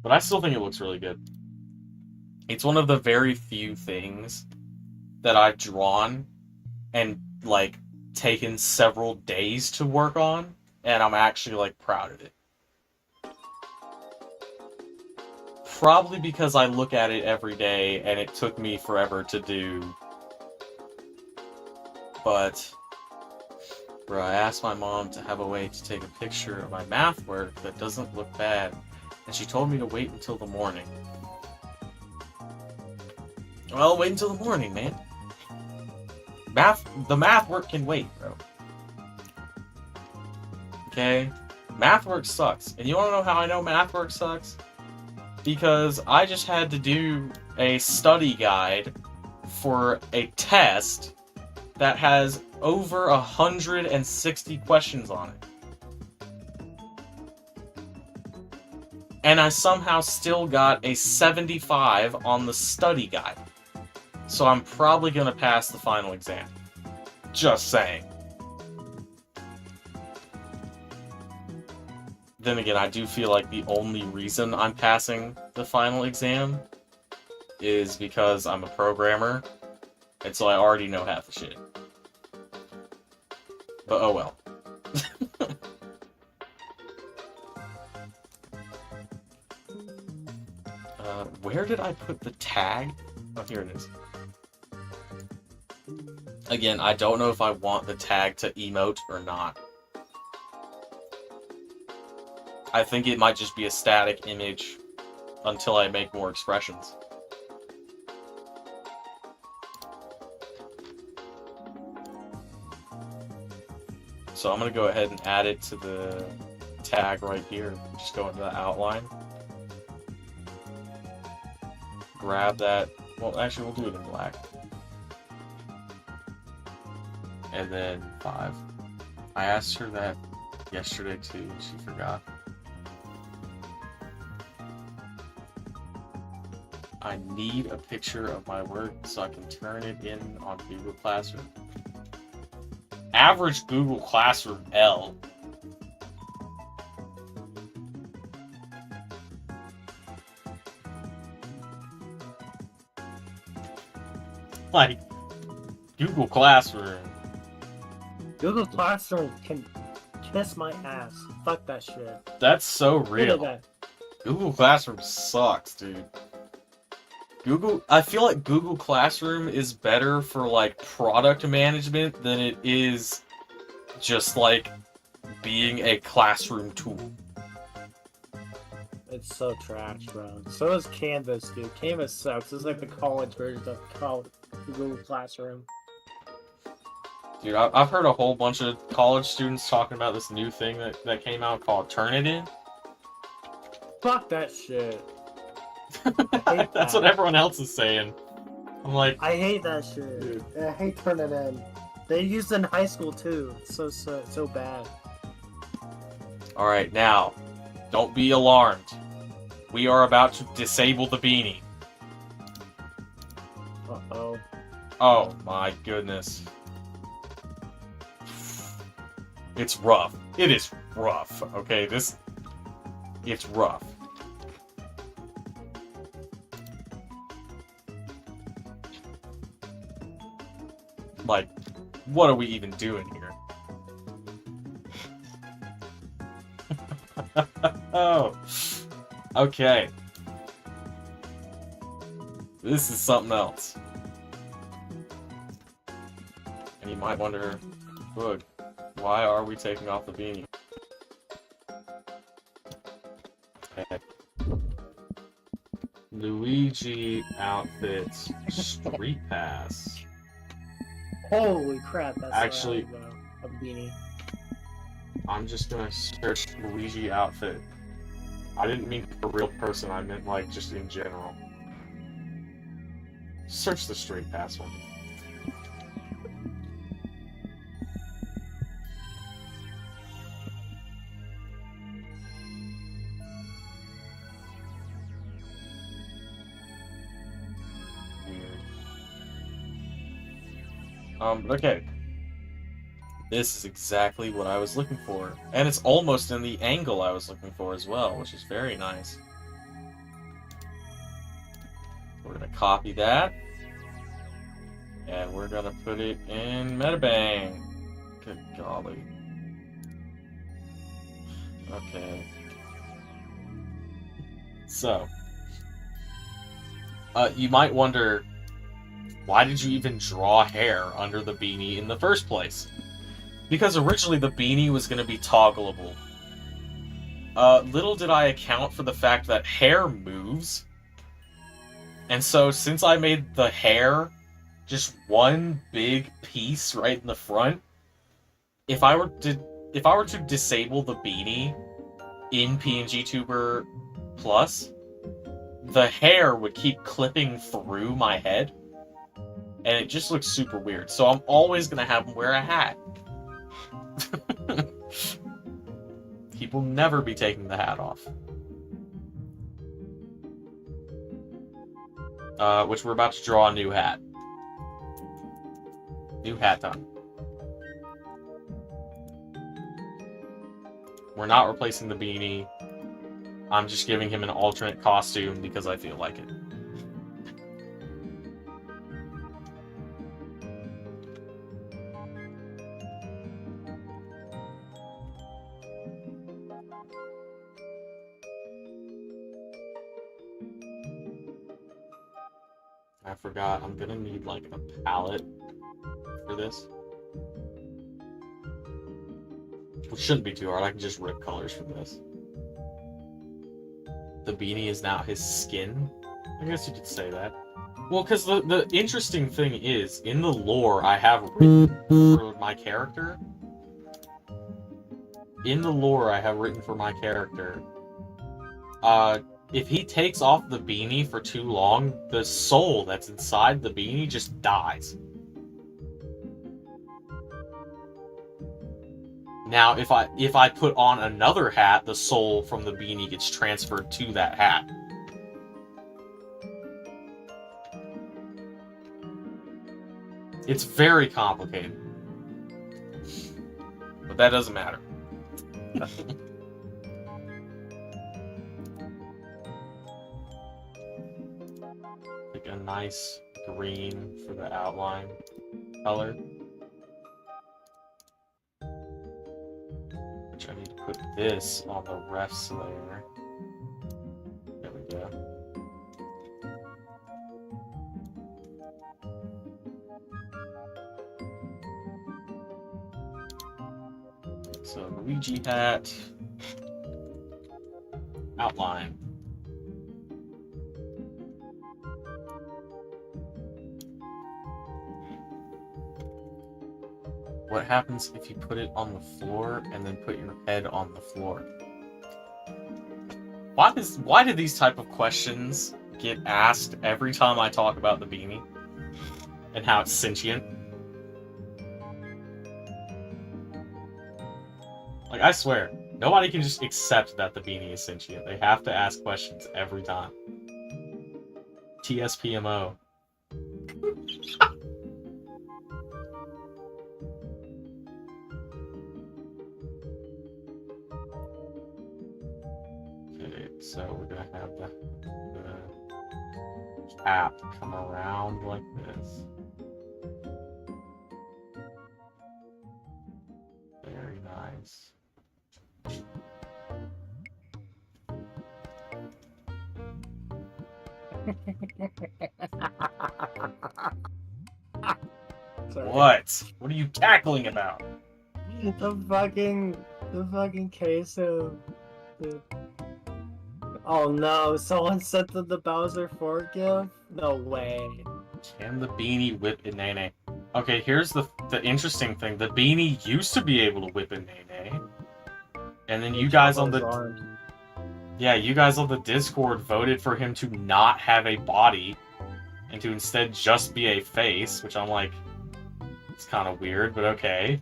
But I still think it looks really good. It's one of the very few things that I've drawn and, like, taken several days to work on, and I'm actually, like, proud of it. Probably because I look at it every day, and it took me forever to do. But, bro, I asked my mom to have a way to take a picture of my math work that doesn't look bad, and she told me to wait until the morning. Well, wait until the morning, man. The math work can wait, bro. Okay? Math work sucks. And you wanna know how I know math work sucks? Because I just had to do a study guide for a test that has over 160 questions on it. And I somehow still got a 75 on the study guide. So I'm probably going to pass the final exam. Just saying. Then again, I do feel like the only reason I'm passing the final exam is because I'm a programmer, and so I already know half the shit. But oh well. Where did I put the tag? Oh, here it is. Again, I don't know if I want the tag to emote or not. I think it might just be a static image until I make more expressions. So I'm going to go ahead and add it to the tag right here. Just go into the outline. Grab that. Well, actually, we'll do it in black. And then 5. I asked her that yesterday too, and she forgot. I need a picture of my work so I can turn it in on Google Classroom. Average Google Classroom L. Like, Google Classroom. Google Classroom can kiss my ass. Fuck that shit. That's so real. Look at that. Google Classroom sucks, dude. I feel like Google Classroom is better for, like, product management than it is just, like, being a classroom tool. It's so trash, bro. So is Canvas, dude. Canvas sucks. It's like the college version of Google Classroom. Dude, I've heard a whole bunch of college students talking about this new thing that came out called Turnitin. Fuck that shit. That's what everyone else is saying. I'm like, I hate that shit. Dude. I hate Turnitin. They used it in high school too. It's so bad. alright, now, don't be alarmed. We are about to disable the beanie. Uh-oh. Oh my goodness. It's rough. It is rough, okay? It's rough. Like, what are we even doing here? Oh. Okay. This is something else. And you might wonder, Boog, why are we taking off the beanie? Okay. Luigi outfits Street Pass. Holy crap, that's Actually- a beanie. I'm just gonna search Luigi outfit. I didn't mean for real person, I meant like just in general. Search the Street Pass one. Okay. This is exactly what I was looking for. And it's almost in the angle I was looking for as well, which is very nice. We're gonna copy that. And we're gonna put it in Metabang. Good golly. Okay. So, you might wonder, why did you even draw hair under the beanie in the first place? Because originally the beanie was going to be toggleable. Little did I account for the fact that hair moves. And so since I made the hair just one big piece right in the front, if I were to disable the beanie in PNG Tuber Plus, the hair would keep clipping through my head, and it just looks super weird. So I'm always gonna have him wear a hat. He will never be taking the hat off. Which we're about to draw a new hat. New hat time. We're not replacing the beanie. I'm just giving him an alternate costume because I feel like it. I forgot, I'm gonna need like a palette for this. Which shouldn't be too hard, I can just rip colors from this. The beanie is now his skin? I guess you could say that. Well, because the interesting thing is, in the lore I have written for my character, if he takes off the beanie for too long, the soul that's inside the beanie just dies. Now, if I put on another hat, the soul from the beanie gets transferred to that hat. It's very complicated. But that doesn't matter. Pick a nice green for the outline color. I need to put this on the refs layer. There we go. So Luigi hat, outline. What happens if you put it on the floor and then put your head on the floor? Why do these type of questions get asked every time I talk about the beanie and how it's sentient? Like, I swear, nobody can just accept that the beanie is sentient. They have to ask questions every time. TSPMO. So we're gonna have the cap come around like this. Very nice. What? What are you cackling about? The fucking case of the... Oh no, someone sent them the Bowser 4 gift? No way. Can the beanie whip a nene? Okay, here's the interesting thing. The beanie used to be able to whip a nene. And then you guys on the... Yeah, you guys on the Discord voted for him to not have a body and to instead just be a face, which I'm like, it's kind of weird, but okay.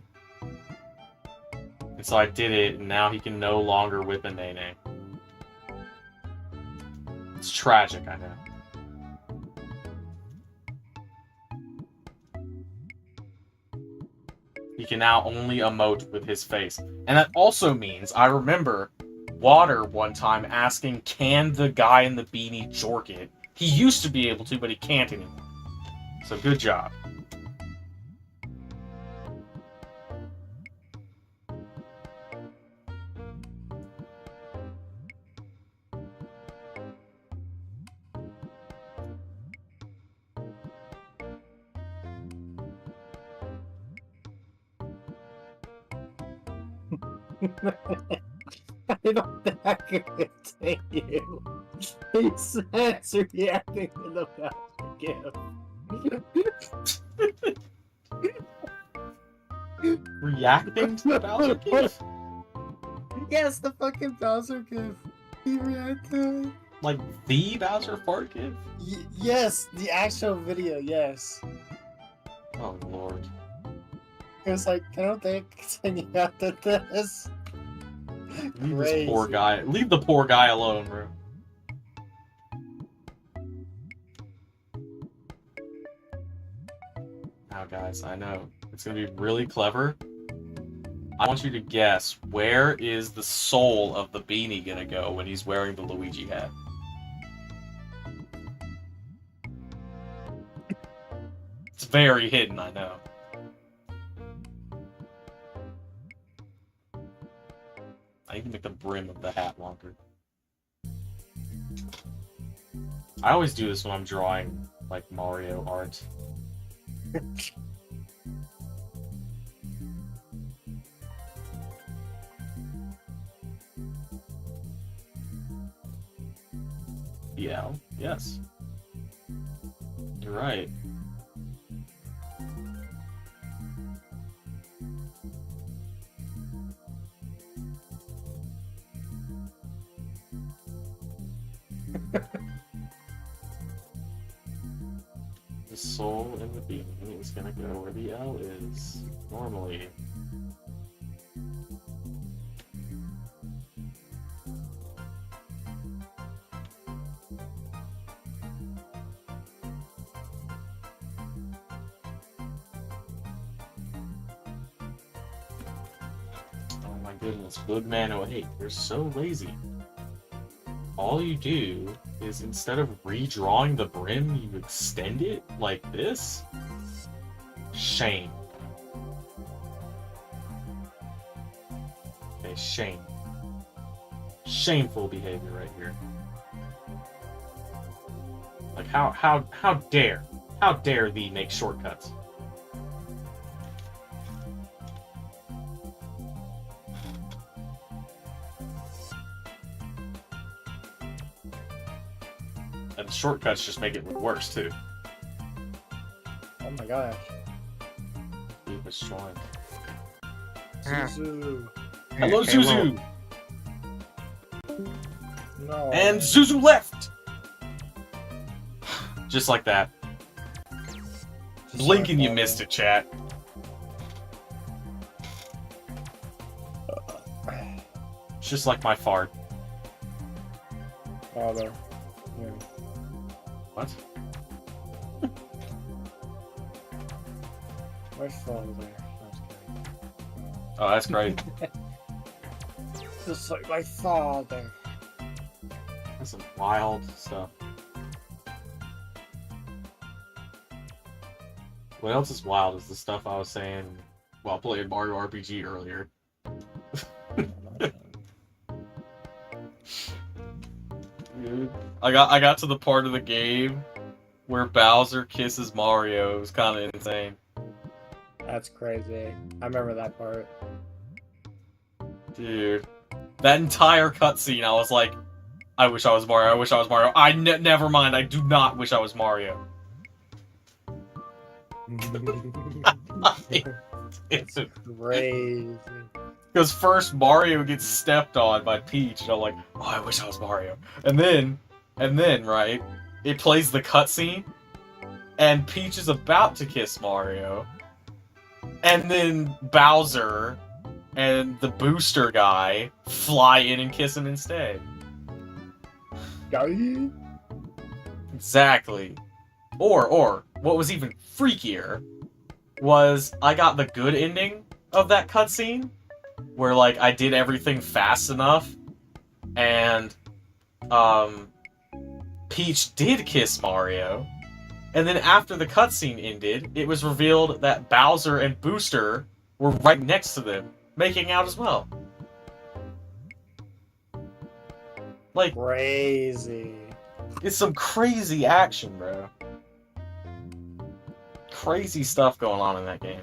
And so I did it, and now he can no longer whip a nene. It's tragic, I know. He can now only emote with his face. And that also means, I remember Water one time asking, can the guy in the beanie jork it? He used to be able to, but he can't anymore. So good job. I don't think I can continue. He says reacting to the Bowser gift. Reacting to the Bowser gift? Yes, the fucking Bowser gift. He reacted. Like the Bowser fart gift? Yes, the actual video, yes. Oh lord. It was like, I don't think I can continue after this. Leave this poor guy. Leave the poor guy alone, bro. Now, guys, I know it's gonna be really clever. I want you to guess, where is the soul of the beanie gonna go when he's wearing the Luigi hat? It's very hidden, I know. I even make the brim of the hat longer. I always do this when I'm drawing, like, Mario art. Yeah, yes. You're right. The soul in the beanie is gonna go where the L is, normally. Oh my goodness, Boogman08, you're so lazy. All you do is, instead of redrawing the brim, you extend it like this? Shame. Okay, shame. Shameful behavior right here. Like, how dare thee make shortcuts? And the shortcuts just make it look worse, too. Oh my gosh. Keep it showing. Zuzu. Hello, Zuzu! No. And Zuzu left! Just like that. Just Blink and you like missed it, chat. It's just like my fart. Father. Yeah. What? My father. That's great. Oh, that's great. Just like my father. That's some wild stuff. What else is wild is the stuff I was saying while playing Mario RPG earlier. Dude, I got to the part of the game where Bowser kisses Mario. It was kind of insane. That's crazy. I remember that part. Dude, that entire cutscene, I was like, I wish I was Mario. I wish I was Mario. Never mind. I do not wish I was Mario. It's crazy. Because first Mario gets stepped on by Peach, and I'm like, oh, I wish I was Mario. And then, right, it plays the cutscene, and Peach is about to kiss Mario, and then Bowser and the booster guy fly in and kiss him instead. Exactly. Or, what was even freakier was I got the good ending of that cutscene, where, like, I did everything fast enough, and, Peach did kiss Mario. And then after the cutscene ended, it was revealed that Bowser and Booster were right next to them, making out as well. Like, Crazy. it's some crazy action, bro. Crazy stuff going on in that game.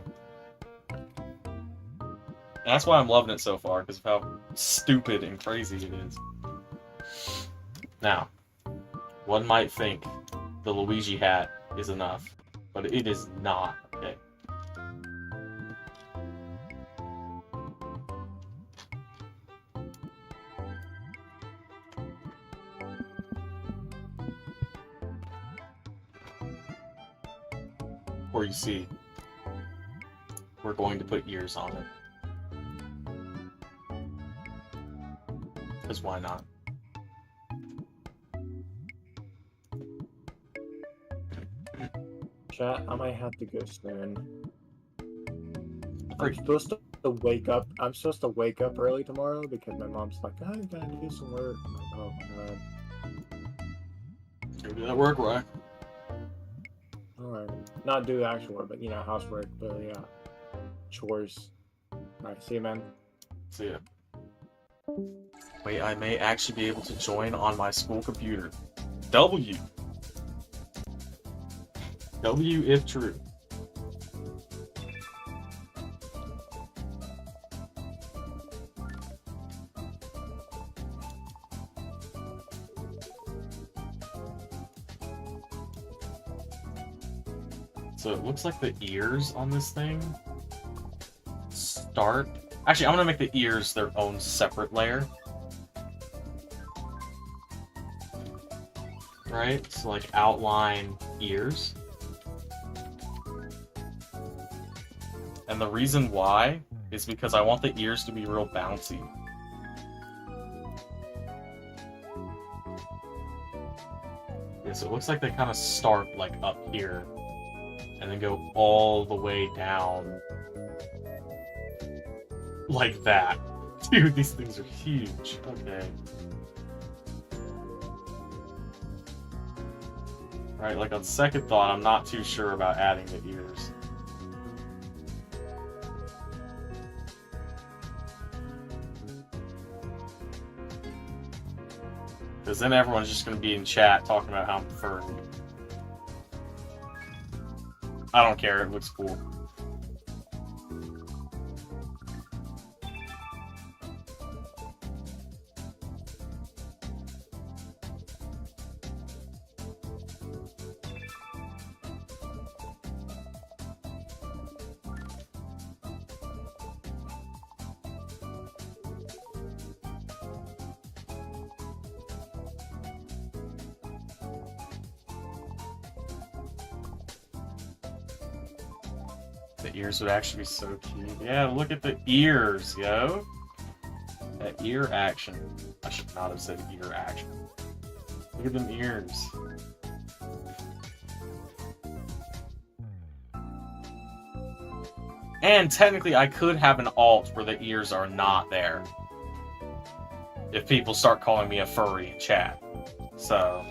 And that's why I'm loving it so far, because of how stupid and crazy it is. Now, one might think the Luigi hat is enough, but it is not, okay? Or you see, we're going to put ears on it. Because why not? Chat, I might have to go soon. I'm Freak. supposed to wake up. I'm supposed to wake up early tomorrow because my mom's like, "Oh, you gotta do some work." I'm like, oh my god. Go do that work, right? Alright. Not do actual work, but housework. But yeah, chores. Alright, see you, man. See ya. Wait, I may actually be able to join on my school computer. W if true. So it looks like the ears on this thing start... Actually, I'm gonna make the ears their own separate layer. Right? So like outline ears. And the reason why is because I want the ears to be real bouncy. Yeah, so it looks like they kind of start like up here and then go all the way down like that. Dude, these things are huge. Okay. Right, like on second thought, I'm not too sure about adding the ears. Because then everyone's just going to be in chat talking about how I'm furry. I don't care, it looks cool. The ears would actually be so cute. Yeah, look at the ears, yo. That ear action. I should not have said ear action. Look at them ears. And technically, I could have an alt where the ears are not there. If people start calling me a furry in chat. So...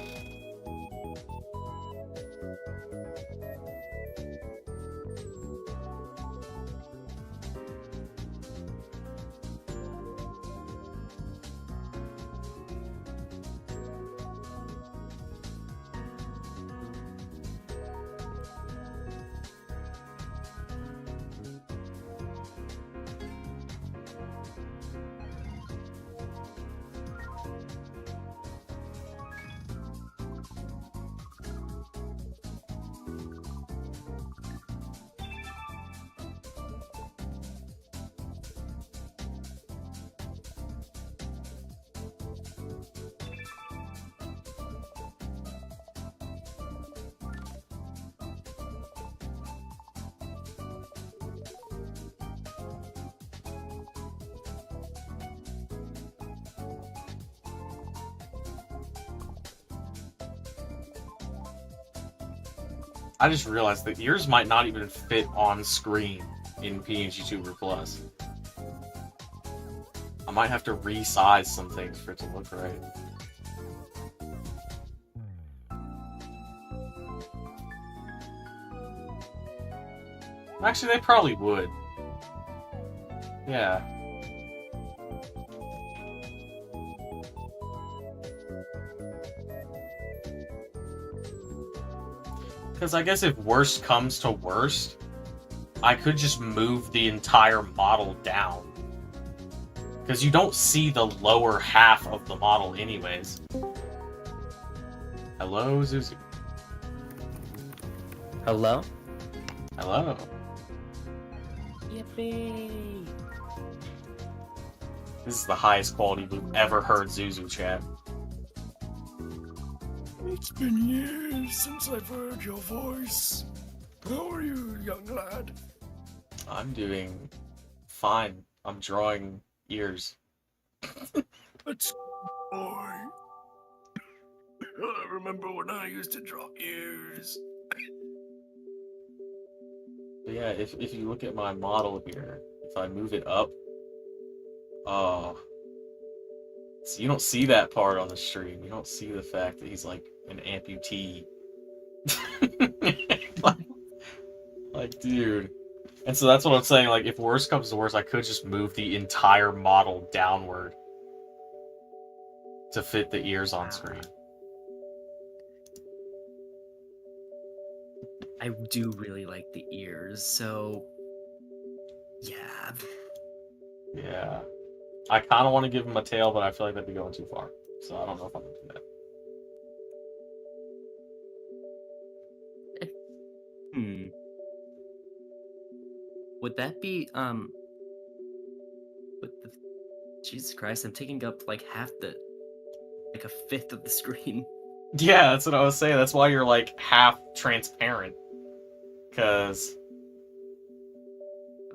I just realized the ears might not even fit on screen in PNG Tuber Plus. I might have to resize some things for it to look right. Actually, they probably would. Yeah. Because I guess if worst comes to worst, I could just move the entire model down. Because you don't see the lower half of the model anyways. Hello, Zuzu. Hello? Hello. Yippee! This is the highest quality we've ever heard Zuzu chat. It's been years since I've heard your voice. How are you, young lad? I'm doing fine. I'm drawing ears. That's boy. I remember when I used to draw ears. But yeah, if you look at my model here, if I move it up, oh, so you don't see that part on the stream. You don't see the fact that he's like an amputee. like, dude. And so that's what I'm saying. Like, if worst comes to worst, I could just move the entire model downward to fit the ears on screen. I do really like the ears, so yeah. Yeah. I kind of want to give him a tail, but I feel like that'd be going too far. So I don't know if I'm going to do that. Would that be, what the... Jesus Christ, I'm taking up, like, like, a fifth of the screen. Yeah, that's what I was saying. That's why you're, like, half transparent. Because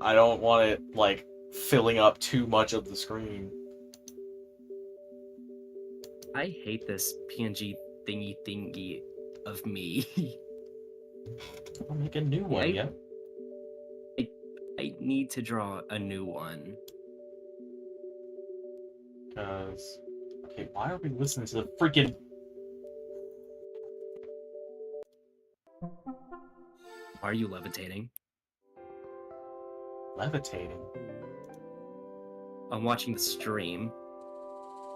I don't want it, like, filling up too much of the screen. I hate this PNG thingy of me. I'll make a new one, yeah. I need to draw a new one. Because... Okay, why are we listening to the freaking... Why are you levitating? Levitating? I'm watching the stream.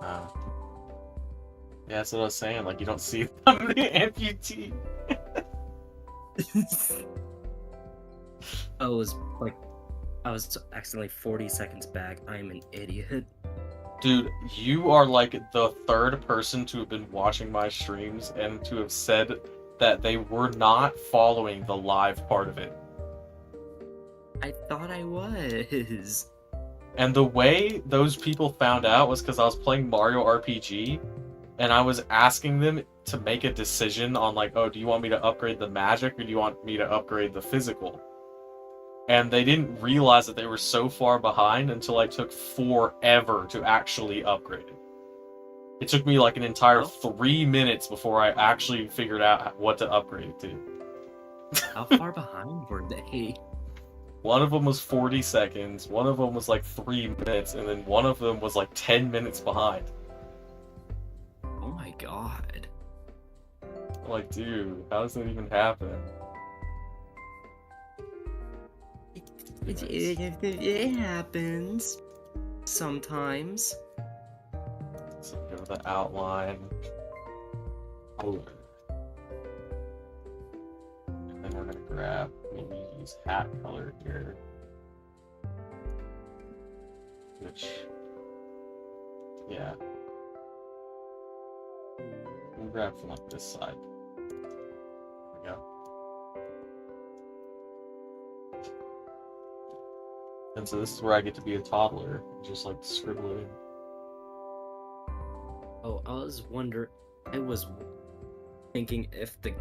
Yeah, that's what I was saying. Like, you don't see them, the amputee. I was accidentally 40 seconds back. I'm an idiot. Dude, you are like the third person to have been watching my streams and to have said that they were not following the live part of it. I thought I was. And the way those people found out was because I was playing Mario RPG, and I was asking them to make a decision on like, oh, do you want me to upgrade the magic or do you want me to upgrade the physical? And they didn't realize that they were so far behind until I took forever to actually upgrade it. It took me like an entire 3 minutes before I actually figured out what to upgrade it to. How far behind were they? One of them was 40 seconds, one of them was like 3 minutes, and then one of them was like 10 minutes behind. Oh my god. I'm like, dude, how does that even happen? It happens. Sometimes. So go to the outline. Color. And then we're gonna grab, maybe use hat color here. Which, yeah. We'll grab from like this side. There we go. And so this is where I get to be a toddler, just like scribble it in. Oh, I was thinking if the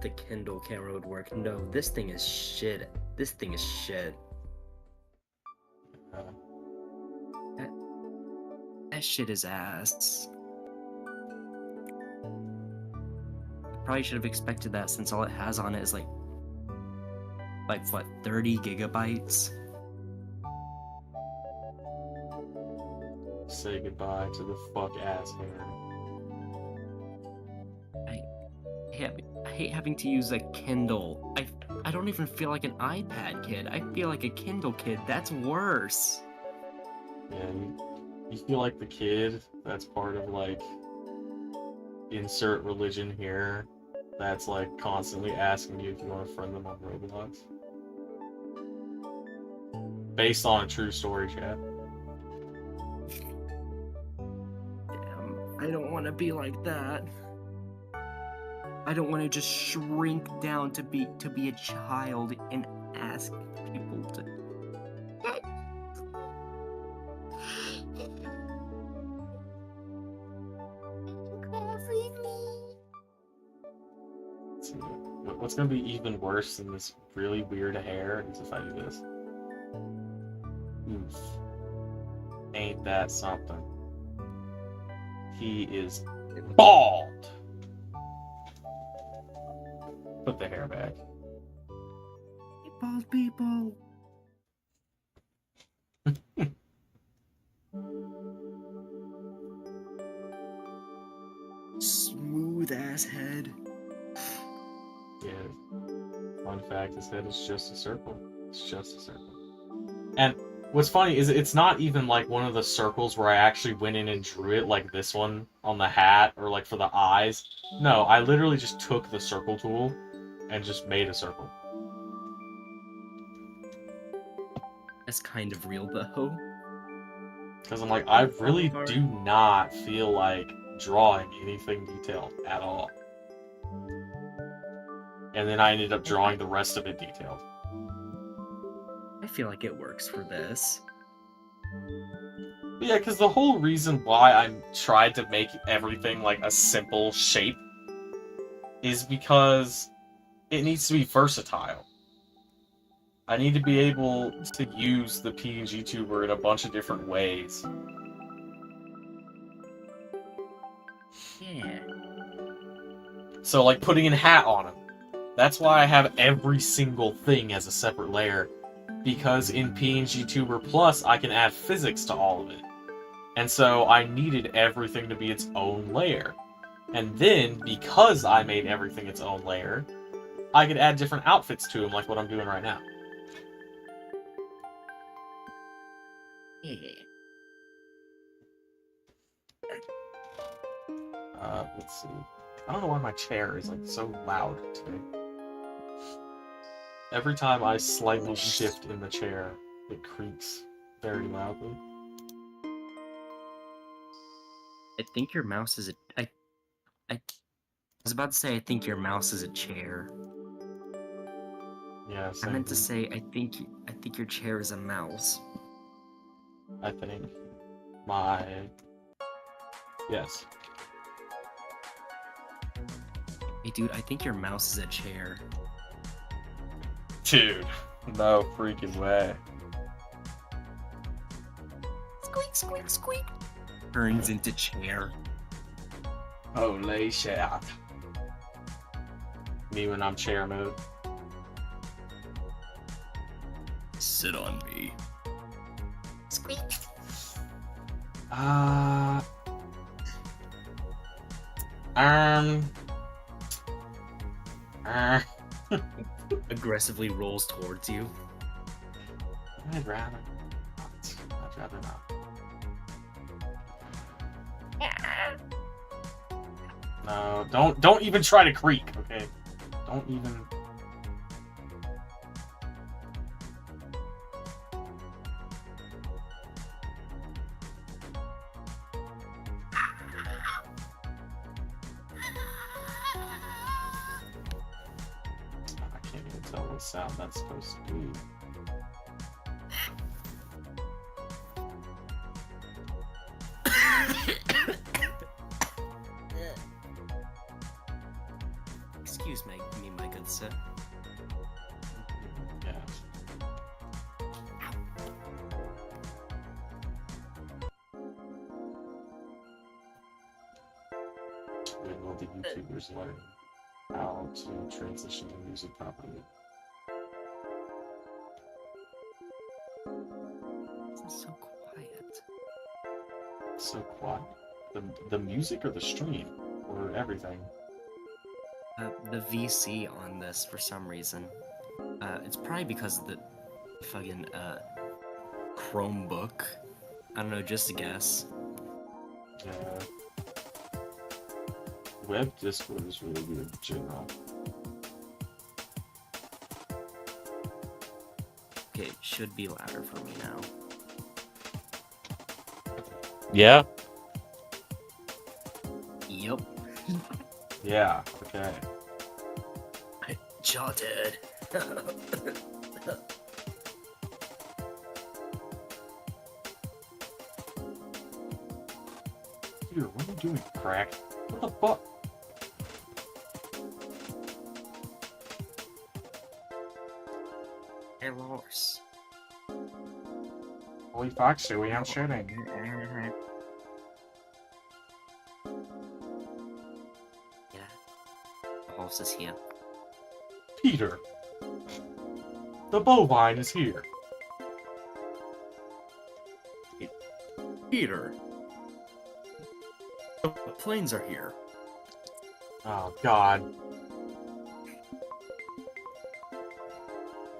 Kindle camera would work. No, this thing is shit. This thing is shit. That shit is ass. Probably should have expected that since all it has on it is like what, 30 gigabytes? Say goodbye to the fuck ass hair. I hate having to use a Kindle. I don't even feel like an iPad kid. I feel like a Kindle kid. That's worse. Yeah, you feel like the kid that's part of like insert religion here that's like constantly asking you if you want to friend them on Roblox. Based on a true story, chat. Damn, I don't want to be like that. I don't want to just shrink down to be a child and ask people to. Let's see. What's gonna be even worse than this really weird hair is if I do this. Oof. Ain't that something? He is bald! Put the hair back. Bald people. Smooth ass head. Yeah. Fun fact, his head is just a circle. It's just a circle. And what's funny is it's not even like one of the circles where I actually went in and drew it like this one on the hat or like for the eyes. No, I literally just took the circle tool and just made a circle. That's kind of real though. Because I'm like, I really do not feel like drawing anything detailed at all. And then I ended up drawing the rest of it detailed. I feel like it works for this. But yeah, because the whole reason why I tried to make everything like a simple shape is because it needs to be versatile. I need to be able to use the PNG tuber in a bunch of different ways. Yeah. So like putting a hat on him. That's why I have every single thing as a separate layer. Because in PNG Tuber Plus, I can add physics to all of it. And so I needed everything to be its own layer. And then, because I made everything its own layer, I could add different outfits to them, like what I'm doing right now. Yeah. Let's see. I don't know why my chair is like so loud today. Every time I slightly shift in the chair, it creaks very loudly. I think your mouse is a. I was about to say I think your mouse is a chair. Yeah, I meant to same. say I think your chair is a mouse. I think my... Yes. Hey dude, I think your mouse is a chair. Dude, no freaking way. Squeak, squeak, squeak. Turns into chair. Holy shit. Me when I'm chair mode. Sit on me. Squeak. Aggressively rolls towards you. I'd rather not. I'd rather not. No, don't even try to creak, okay? Don't even... I can't even tell what sound that's supposed to be. Excuse me, my good sir. Yeah. When will the YouTubers learn how to transition to music properly? It's so quiet. So quiet. The music or the stream? Or everything? The VC on this for some reason. It's probably because of the fucking Chromebook. I don't know, just a guess. Yeah. Web Discord is really good in general. Okay, it should be louder for me now. Yeah. Yep. Yeah. Okay. Jotted. Dude, what are you doing, crack? What the fuck? Hey, Lars. Holy fuck, Stewie, I'm shitting. Yeah. The horse is here. Peter. The bovine is here. Peter. The planes are here. Oh, God.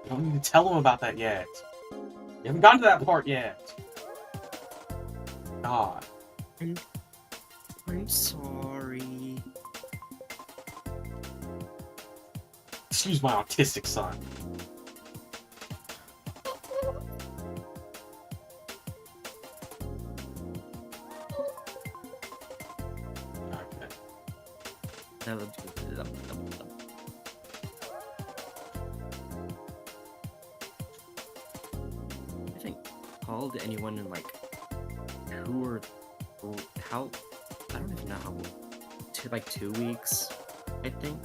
You don't need to tell him about that yet. You haven't gotten to that part yet. God. I'm sorry. Excuse my autistic son. Okay. I think called anyone in like who or how I don't even know how like 2 weeks, I think.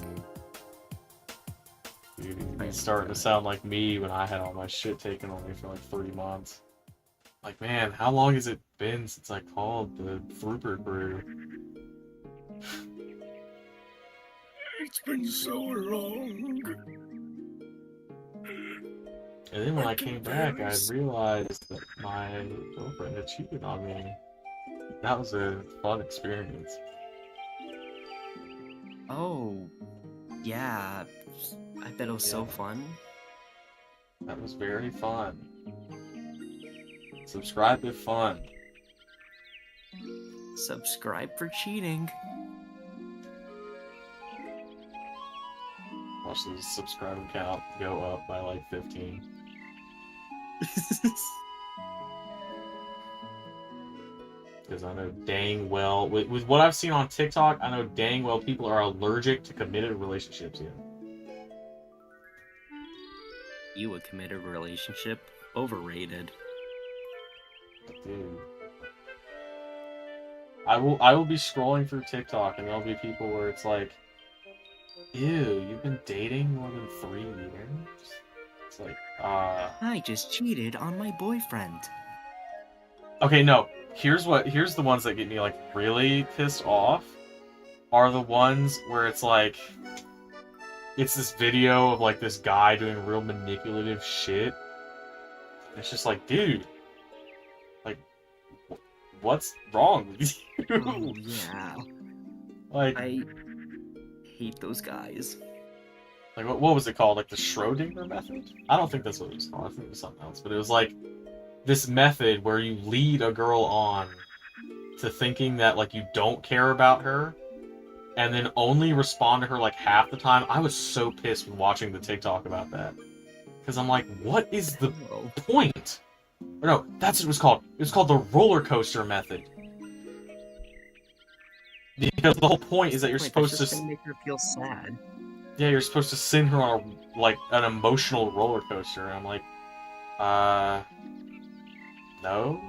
Dude, he's starting to sound like me when I had all my shit taken on me for like 3 months. Like, man, how long has it been since I called the Fruper crew? It's been so long. And then when I came back, I realized that my girlfriend had cheated on me. That was a fun experience. Oh, yeah. I bet it was so Yeah. fun. That was very fun. Subscribe if fun. Subscribe for cheating. Watch the subscriber count go up by like 15. Because I know dang well, with what I've seen on TikTok, I know dang well people are allergic to committed relationships here. You a committed relationship? Overrated. Dude. I will be scrolling through TikTok and there'll be people where it's like, ew, you've been dating more than 3 years? It's like, I just cheated on my boyfriend. okay, no. Here's the ones that get me like really pissed off are the ones where it's like it's this video of like this guy doing real manipulative shit. It's just like, dude, like what's wrong with you? Oh, yeah. Like I hate those guys. Like, what was it called? Like the Schrodinger method? I don't think that's what it was called. I think it was something else. But it was like this method where you lead a girl on to thinking that like you don't care about her, and then only respond to her like half the time. I was so pissed when watching the TikTok about that, because I'm like, what is the Oh. point? Or no, that's what it was called. It was called the roller coaster method. Because the whole point is that you're supposed That's to. just gonna make her feel sad. Yeah, you're supposed to send her on a, like an emotional roller coaster. And I'm like, no.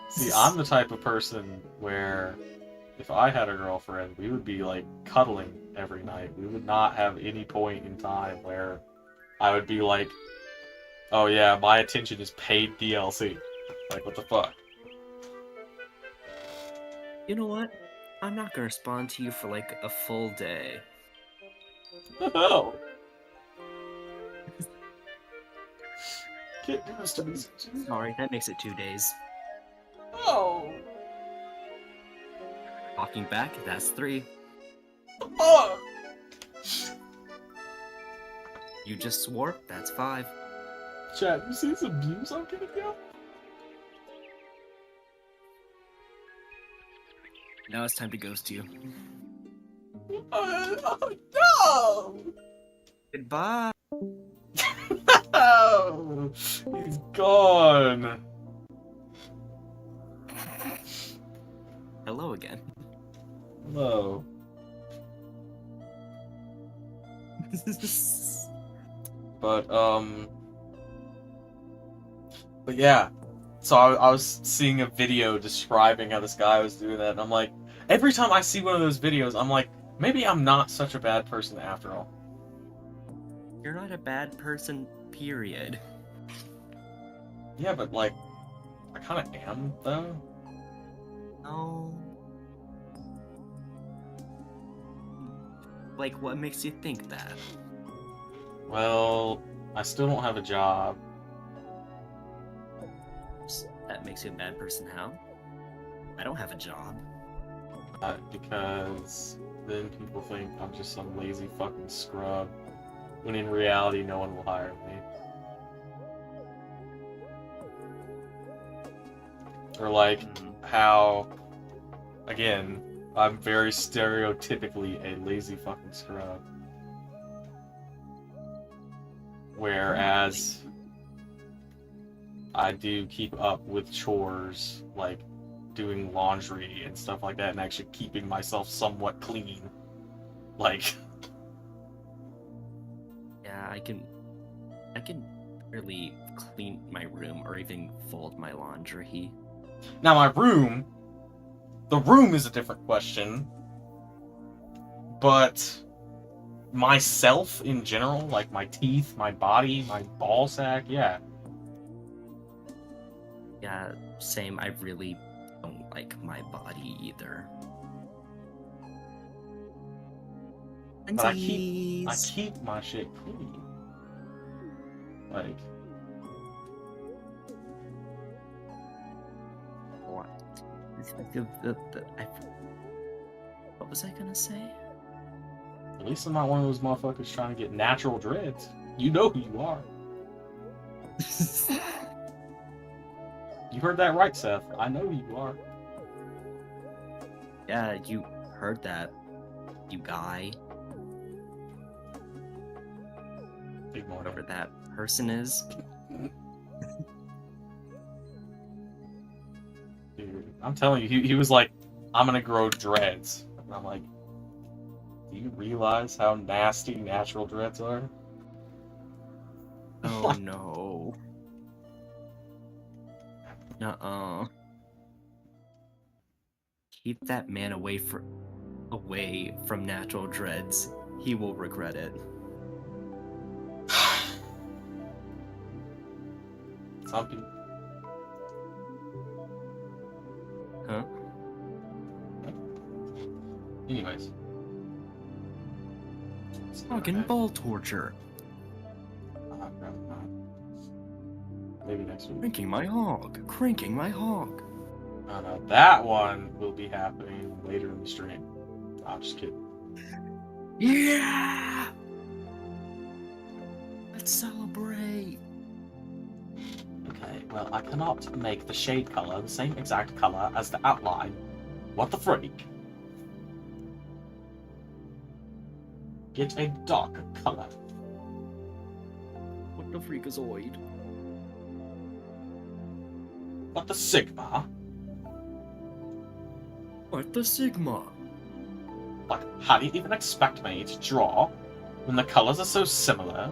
See, I'm the type of person where if I had a girlfriend, we would be like cuddling every night. We would not have any point in time where I would be like, oh yeah, my attention is paid DLC. Like, what the fuck? You know what? I'm not gonna respond to you for like a full day. Oh. Can't do this to me. Sorry, that makes it 2 days. Oh. Talking back, that's 3. Oh. You just swore? That's 5. Chat, you see some views I'm getting now? Now it's time to ghost you. No! Goodbye. Oh, he's gone. Hello again. Hello. But yeah. So I was seeing a video describing how this guy was doing that, and I'm like, every time I see one of those videos, I'm like, maybe I'm not such a bad person after all. You're not a bad person, period. Yeah, but like, I kind of am, though. Oh. Like, what makes you think that? Well, I still don't have a job. That makes you a bad person, how? I don't have a job. Because then people think I'm just some lazy fucking scrub, when in reality no one will hire me. Or like how, again, I'm very stereotypically a lazy fucking scrub. Whereas I do keep up with chores, like doing laundry and stuff like that, and actually keeping myself somewhat clean. Like, Yeah, I can barely clean my room or even fold my laundry. now my room, the room is a different question, but myself in general, like my teeth, my body, my ball sack, yeah. Yeah, same. I really don't like my body either. But I keep my shit clean. Like, What? What was I gonna say? at least I'm not one of those motherfuckers trying to get natural dreads. You know who you are. You heard that right, Seth. I know who you are. Yeah, you heard that, you guy. Ignore Whoever it. that person is. Dude, I'm telling you, he was like, I'm gonna grow dreads. And I'm like, do you realize how nasty natural dreads are? Oh no. Nuh-uh. Keep that man away from natural dreads. He will regret it. Some people. Huh? Anyways. Fucking ball torture. Maybe next week. Cranking my hog. Cranking my hog. No, that one will be happening later in the stream. I'm just kidding. Yeah! Let's celebrate. Okay, well, I cannot make the shade color the same exact color as the outline. What the freak? Get a darker color. What the freakazoid? What the sigma? What the sigma? Like, how do you even expect me to draw when the colors are so similar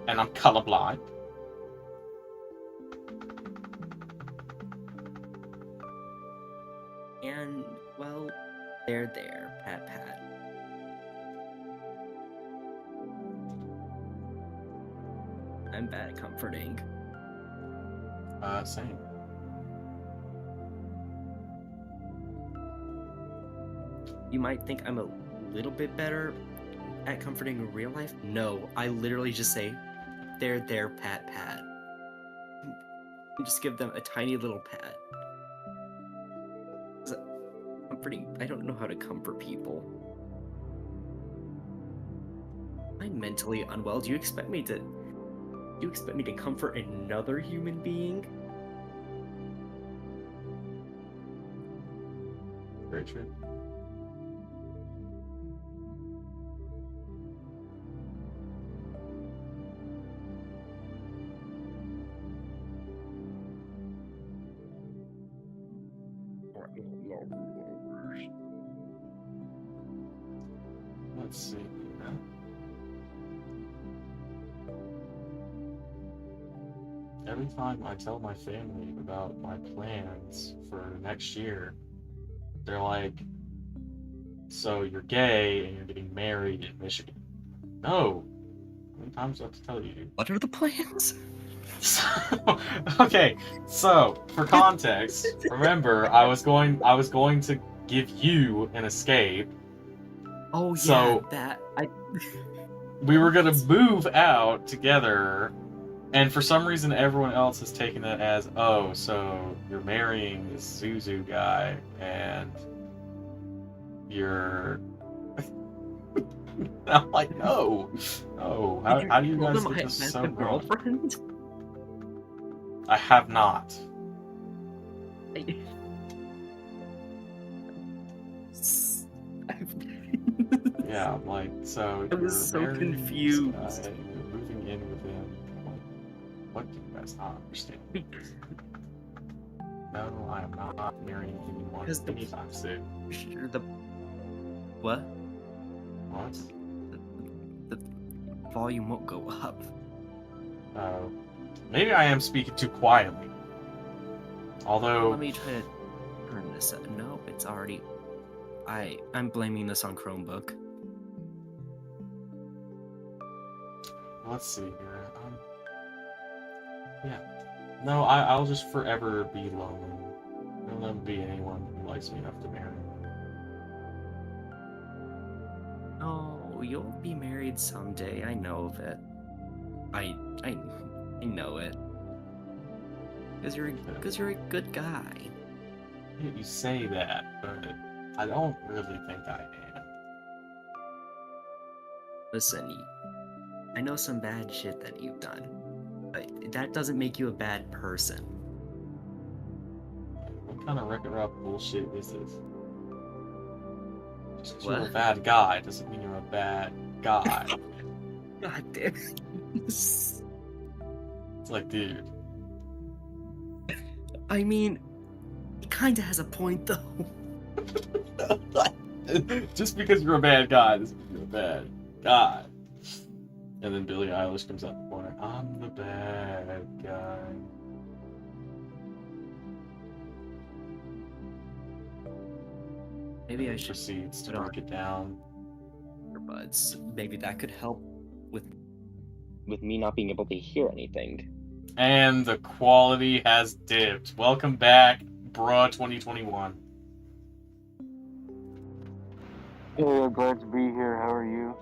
and I'm colorblind? And, well, there, pat pat. I'm bad at comforting. Same. You might think I'm a little bit better at comforting in real life. No, I literally just say, there, pat pat. And just give them a tiny little pat. Comforting, I don't know how to comfort people. I'm mentally unwell. Do you expect me to comfort another human being? Very true. Let's see. Every time I tell my family about my plans for next year, they're like, so you're gay and you're getting married in Michigan. No. How many times do I have to tell you? What are the plans? Okay, so for context, remember I was going to give you an escape. Oh yeah, So- that We were gonna move out together, and for some reason everyone else has taken it as, oh, so you're marrying this Zuzu guy and you're I'm like, no. No. How do you guys get this so a wrong? girlfriend? I have not. Yeah, I'm like, so I you're was so marrying this confused. guy, you're moving in with him. I'm like, what do you guys not understand? No, I am not marrying anyone Because the- anytime soon. Sure, the what? What? The volume won't go up. Maybe I am speaking too quietly. Although, Let me try to turn this up. No, it's already. I'm blaming this on Chromebook. let's see here. Yeah. No, I'll just forever be lonely. There'll never be anyone who likes me enough to marry me. Oh, you'll be married someday. I know of it. I know it. Because you're a good guy. You say that, but I don't really think I am. Listen, I know some bad shit that you've done, but that doesn't make you a bad person. What kind of Wreck-It Ralph bullshit is this? Just 'cause you're a What? bad guy doesn't mean you're a bad guy. God damn. It's like, dude. I mean, he kinda has a point though. Just because you're a bad guy doesn't mean you're a bad guy. And then Billie Eilish comes out the corner. I'm the bad guy. Maybe I And should proceeds to put on break it down. earbuds. Maybe that could help with me not being able to hear anything. And the quality has dipped. Welcome back, bruh 2021. Hey, glad to be here. How are you?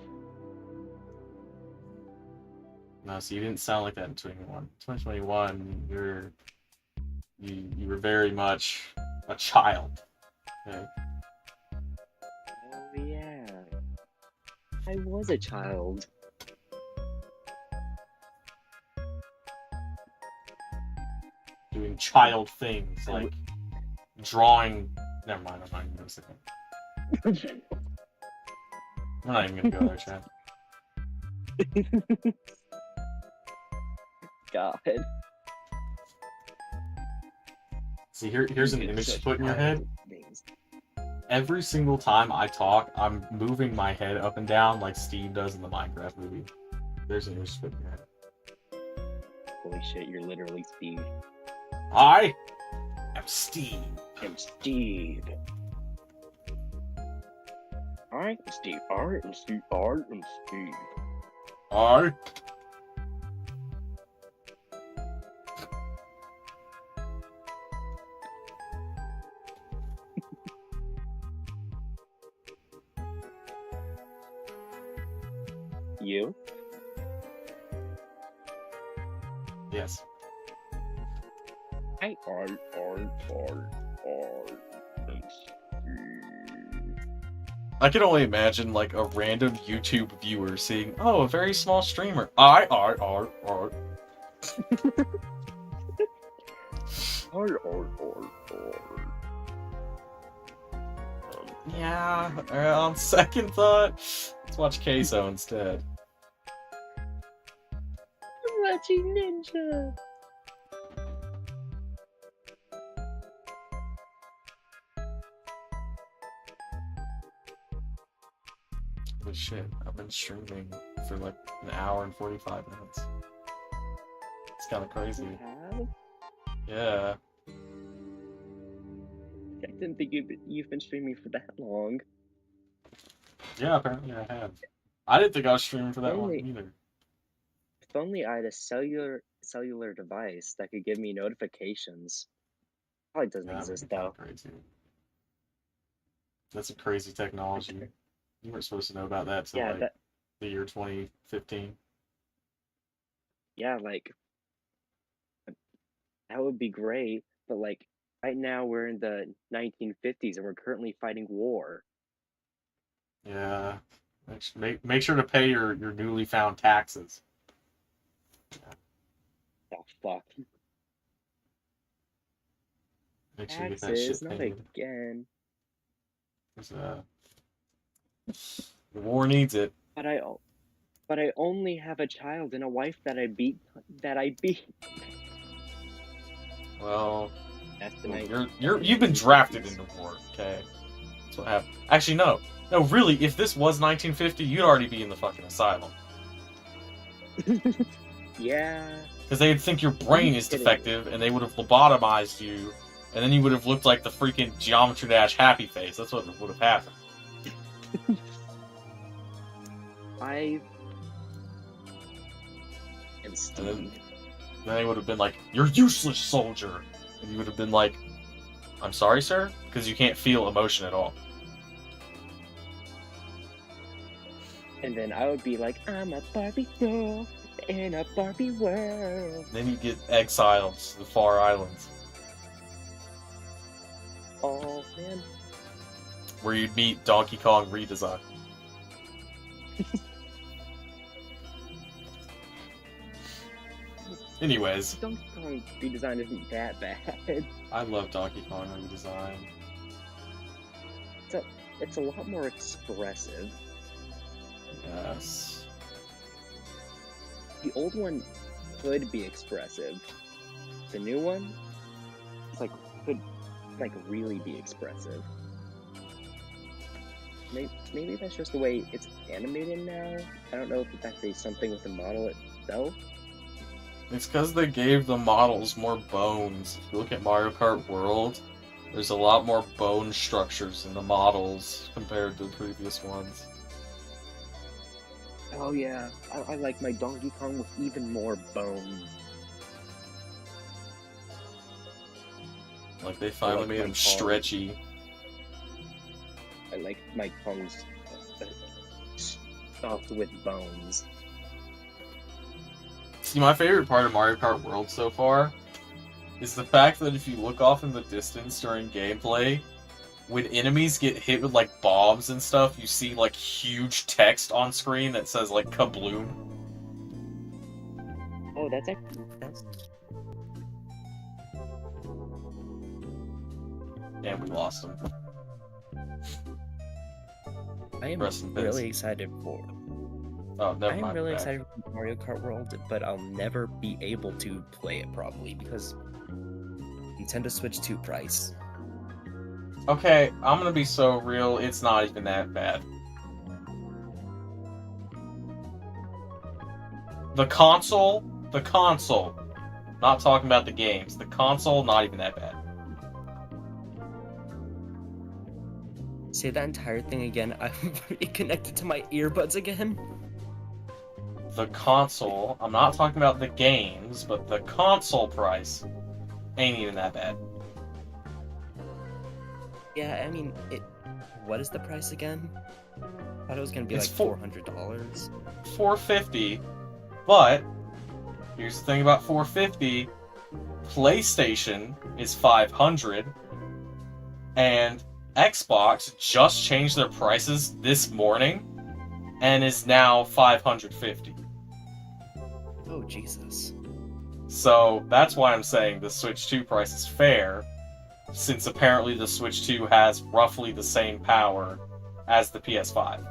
No, so you didn't sound like that in 2021, you were very much a child. Okay? Oh yeah, I was a child. Doing child things like drawing. Never mind, I'm not even gonna say that. We're not even gonna go there, Chad. God. See, here's an image to put in your head. Things. Every single time I talk, I'm moving my head up and down like Steve does in the Minecraft movie. There's an image to put in your head. Holy shit, you're literally Steve. I am Steve. I'm Steve. I am Steve. I am Steve. I am Steve. I. You? Yes. I am Steve. I can only imagine like a random YouTube viewer seeing, oh, a very small streamer. I. Yeah. On second thought, let's watch Queso instead. Watching Ninja. Holy shit, I've been streaming for like an hour and 45 minutes. It's kind of crazy. You have? Yeah. I didn't think you've been streaming for that long. Yeah, apparently I have. I didn't think I was streaming for that long Only- either. If only I had a cellular device that could give me notifications. Probably doesn't Yeah, exist that'd be though. kinda crazy. That's a crazy technology. You weren't supposed to know about that till Yeah, like the year 2015. yeah, like that would be great, but like right now we're in the 1950s and we're currently fighting war. Yeah. Make sure to pay your newly found taxes. Oh fuck. Make sure you get that Taxes, shit not paid. again. 'Cause, the war needs it. But I only have a child and a wife that I beat. Well, That's the night. you've been drafted into war, okay? That's what happened. Actually, no, really. If this was 1950, you'd already be in the fucking asylum Yeah. because they'd think your brain is kidding. defective, and they would have lobotomized you, and then you would have looked like the freaking Geometry Dash Happy Face. That's what would have happened. I and And Steve. then they would have been like, "You're useless, soldier," and you would have been like, "I'm sorry, sir," because you can't feel emotion at all. And then I would be like, I'm a Barbie girl in a Barbie world. Then you get exiled to the far islands, Oh man. where you'd meet Donkey Kong redesign. Anyways, Donkey Kong redesign isn't that bad. I love Donkey Kong redesign. It's a lot more expressive. Yes. The old one could be expressive. The new one, it's could really be expressive. Maybe that's just the way it's animated now. I don't know if it's actually something with the model itself. It's because they gave the models more bones. If you look at Mario Kart World, there's a lot more bone structures in the models compared to the previous ones. Oh yeah, I like my Donkey Kong with even more bones. Like, they finally like made my them Kong. stretchy. I like my Kongs stuffed with bones. See, my favorite part of Mario Kart World so far is the fact that if you look off in the distance during gameplay, when enemies get hit with, like, bombs and stuff, you see, like, huge text on screen that says, like, kabloom. Oh, that's And we lost them. I am Rest in peace. really excited for. Oh, never I am mind. really back. excited for Mario Kart World, but I'll never be able to play it probably because Nintendo Switch 2 price. Okay, I'm gonna be so real, it's not even that bad. The console, not talking about the games, the console, not even that bad. Say that entire thing again. I'm connected to my earbuds again. The console, I'm not talking about the games, but the console price ain't even that bad. Yeah, I mean, what is the price again? I thought it was gonna be It's like $400. $450, but here's the thing about $450. PlayStation is $500, and Xbox just changed their prices this morning and is now $550. Oh, Jesus. So that's why I'm saying the Switch 2 price is fair, since apparently the Switch 2 has roughly the same power as the PS5.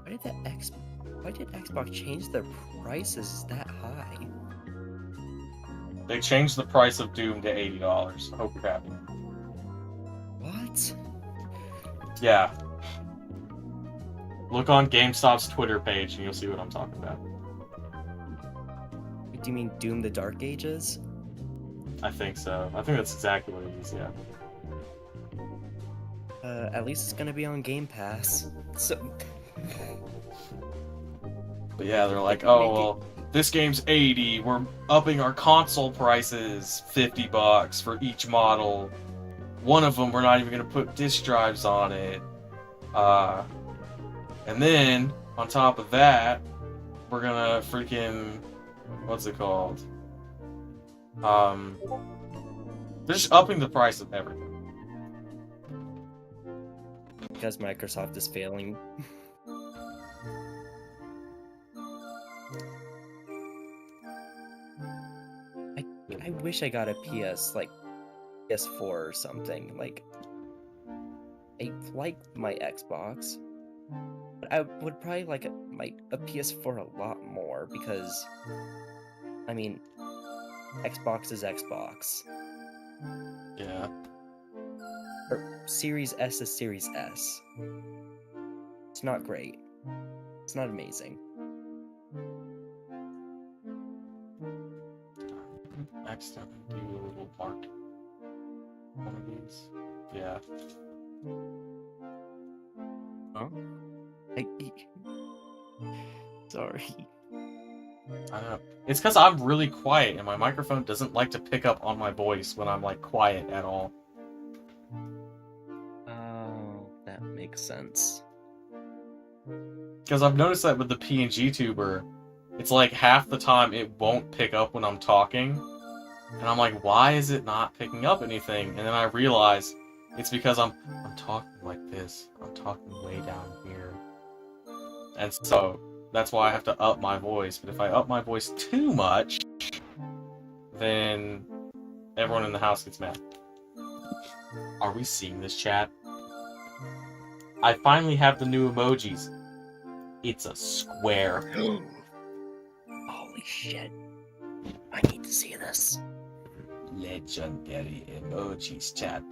Why did Xbox change their prices that high? They changed the price of Doom to $80. I hope you're happy. What? Yeah. Look on GameStop's Twitter page and you'll see what I'm talking about. Do you mean Doom the Dark Ages? I think so. I think that's exactly what it is, yeah. At least it's gonna be on Game Pass. So... But yeah, they're like, oh, well, this game's 80, we're upping our console prices $50 for each model. One of them, we're not even gonna put disc drives on it. And then, on top of that, we're gonna freaking... What's it called? They're just upping the price of everything. Because Microsoft is failing. I wish I got a PS4 or something. Like, I like my Xbox, but I would probably like a PS4 a lot more because, I mean, Xbox is Xbox. Yeah. Or Series S is Series S. It's not great. It's not amazing. Accidentally do a little mark. One of these. Yeah. Huh? Sorry. I don't know. It's because I'm really quiet and my microphone doesn't like to pick up on my voice when I'm like quiet at all. Oh, that makes sense. Because I've noticed that with the PNG tuber, it's like half the time it won't pick up when I'm talking. And I'm like, why is it not picking up anything? And then I realize it's because I'm talking like this. I'm talking way down here. And so that's why I have to up my voice. But if I up my voice too much, then everyone in the house gets mad. Are we seeing this, chat? I finally have the new emojis. It's a square. Holy shit. I need to see this. Legendary emojis, chat.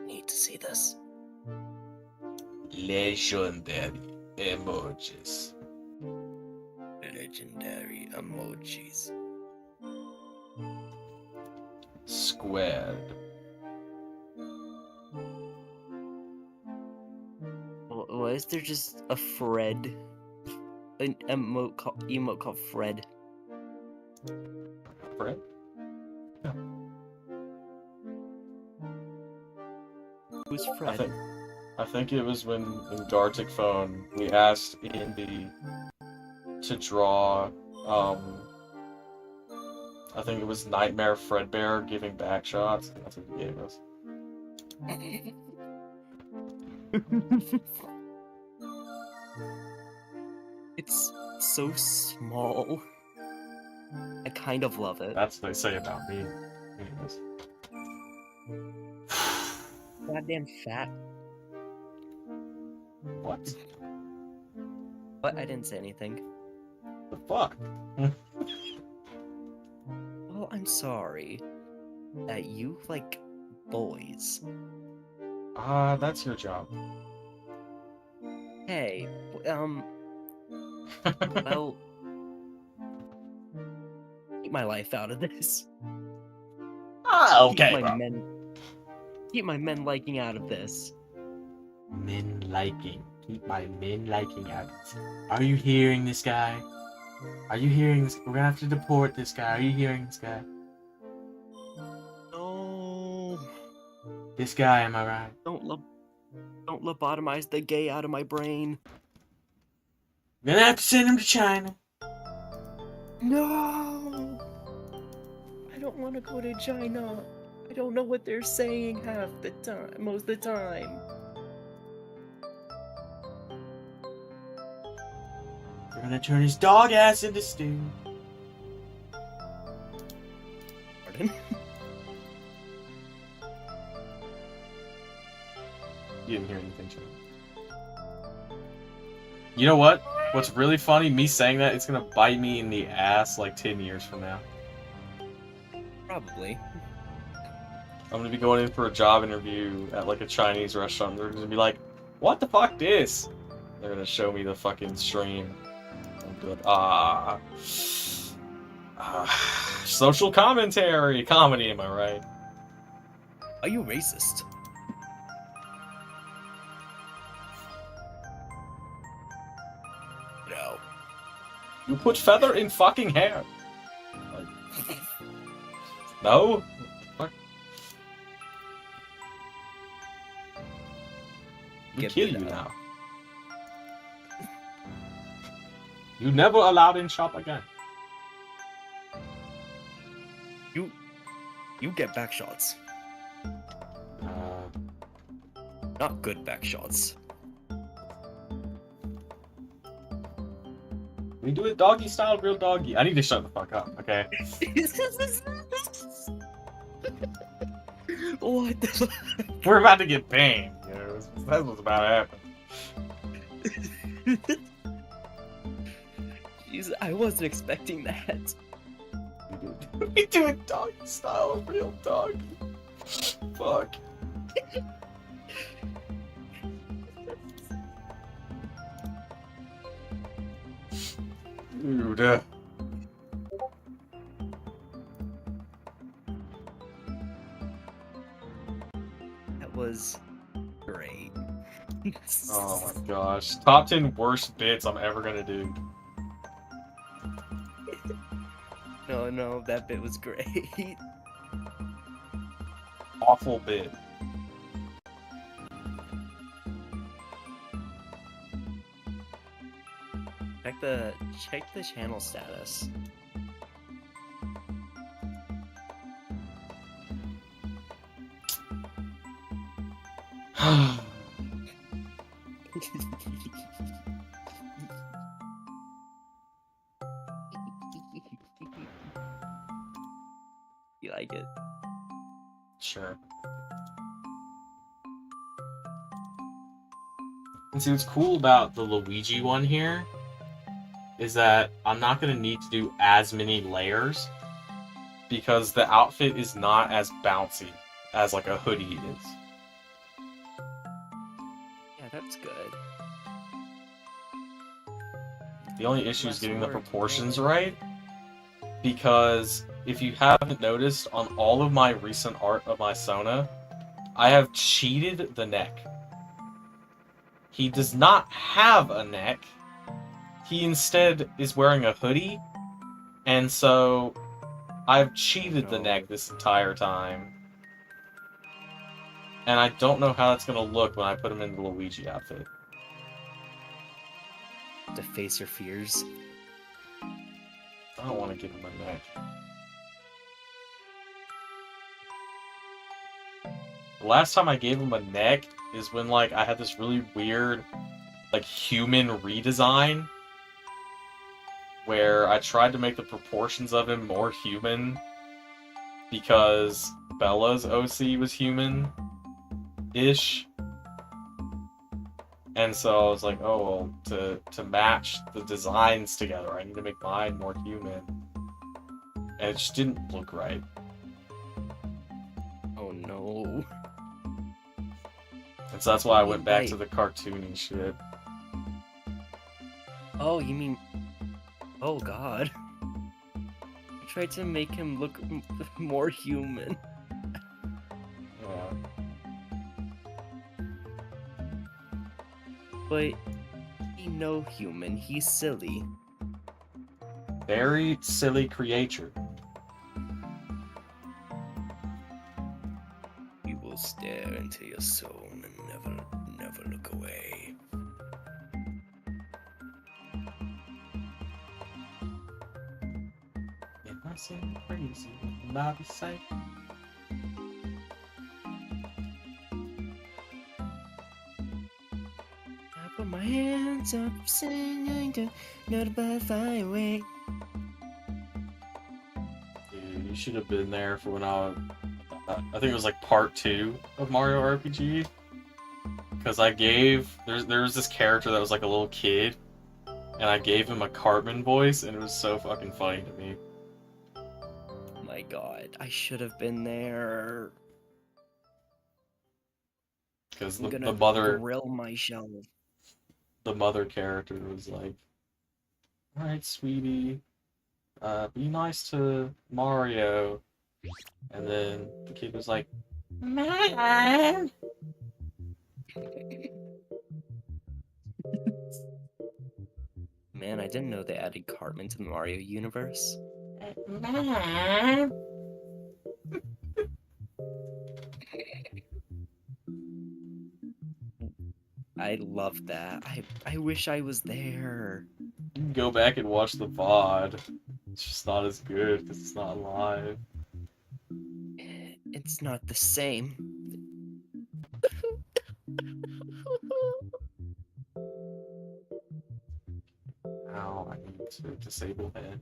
Need to see this. Legendary emojis. Legendary emojis. Squared. Why is there just a Fred? An emote called Fred. Fred? Yeah. Who's Fred? I think it was when in Gartic Phone we asked Indy to draw I think it was Nightmare Fredbear giving back shots, and that's what he gave us. It's so small. I kind of love it. That's what they say about me. Anyways. Goddamn fat. What? But I didn't say anything. The fuck? Well, I'm sorry that you like boys. That's your job. Hey, well, keep my life out of this. Okay, Keep my men liking out of this. Men liking. Keep my men liking out. Are you hearing this guy? Are you hearing this? We're gonna have to deport this guy. Are you hearing this guy? No. This guy, am I right? Don't lobotomize the gay out of my brain. We're gonna have to send him to China. No. I don't want to go to China. I don't know what they're saying half the time, most of the time. They're gonna turn his dog ass into stew. Pardon? You didn't hear anything, Jim. You know what? What's really funny, me saying that, it's gonna bite me in the ass like 10 years from now. Probably. I'm gonna be going in for a job interview at like a Chinese restaurant. They're gonna be like, "What the fuck this?" They're gonna show me the fucking stream. I'm be like, social commentary, comedy. Am I right? Are you racist? No. You put feather in fucking hair. Like, no. Fuck. We Get kill beat you up. now. You never allowed in shop again. You get back shots. Not good back shots. We do it doggy style, real doggy. I need to shut the fuck up, okay? What the fuck? We're about to get banned. You know, that's what's about to happen. Jeez, I wasn't expecting that. We do it doggy style, real doggy. Fuck. Dude. That was great. Oh my gosh. Top 10 worst bits I'm ever gonna do. No, that bit was great. Awful bit. Check the channel status. You like it? Sure. And see, what's cool about the Luigi one here is that I'm not going to need to do as many layers because the outfit is not as bouncy as like a hoodie is. Yeah, that's good. The only issue is Less getting the work, proportions really. right, because if you haven't noticed, on all of my recent art of my Sona, I have cheated the neck. He does not have a neck. He instead is wearing a hoodie, and so I've cheated the No. neck this entire time. And I don't know how that's gonna look when I put him in the Luigi outfit. To face your fears. I don't want to give him a neck. The last time I gave him a neck is when, like, I had this really weird, like, human redesign where I tried to make the proportions of him more human because Bella's OC was human-ish. And so I was like, oh, well, to match the designs together, I need to make mine more human. And it just didn't look right. Oh no. And so that's why I went back Right. to the cartoony shit. Oh, you mean... Oh god. You tried to make him look more human. Yeah. But he no human, he's silly. Very silly creature. We will stare into your soul and never look away. If I seem crazy, what will I be saying? my hands up, singing to notify fly away. Dude, you should have been there for when I think it was like part 2 of Mario RPG. Because there was this character that was like a little kid, and I gave him a Cartman voice, and it was so fucking funny to me. Oh my god, I should have been there. Because I'm the gonna mother grill myself. the mother character was like, "Alright, sweetie, be nice to Mario." And then the kid was like, "Mom!" Man, I didn't know they added Cartman to the Mario universe. Mom! I love that. I wish I was there. You can go back and watch the VOD. It's just not as good because it's not live. It's not the same. Now I need to disable him.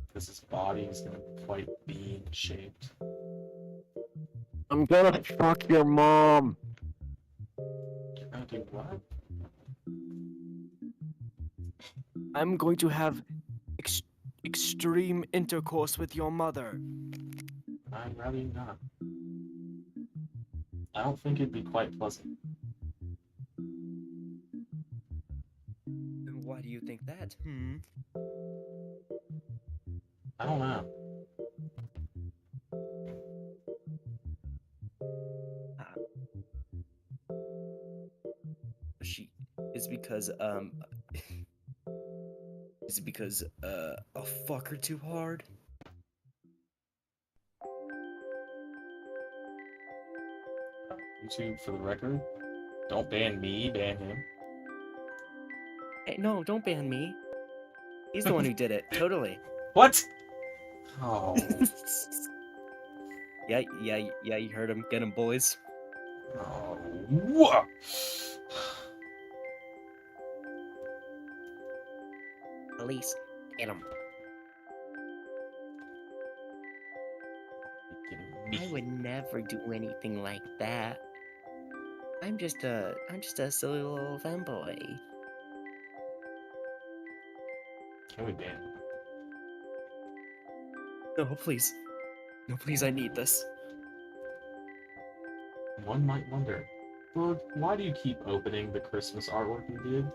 Because his body is going to be quite bean shaped. I'm gonna fuck your mom. You're going to do what? I'm going to have extreme intercourse with your mother. I'd rather you not. I don't think it'd be quite pleasant. Why do you think that? I don't know. She is because is it because I'll fuck her too hard? YouTube, for the record, don't ban me, ban him. Hey, no, don't ban me. He's the one who did it. Totally. What? Oh. Yeah, you heard him. Get him, boys. Oh. Whoa. Police, get him. I would never do anything like that. I'm just a silly little fanboy. Can we ban him? No, please. No, please, I need this. One might wonder, Berg, why do you keep opening the Christmas artwork you did?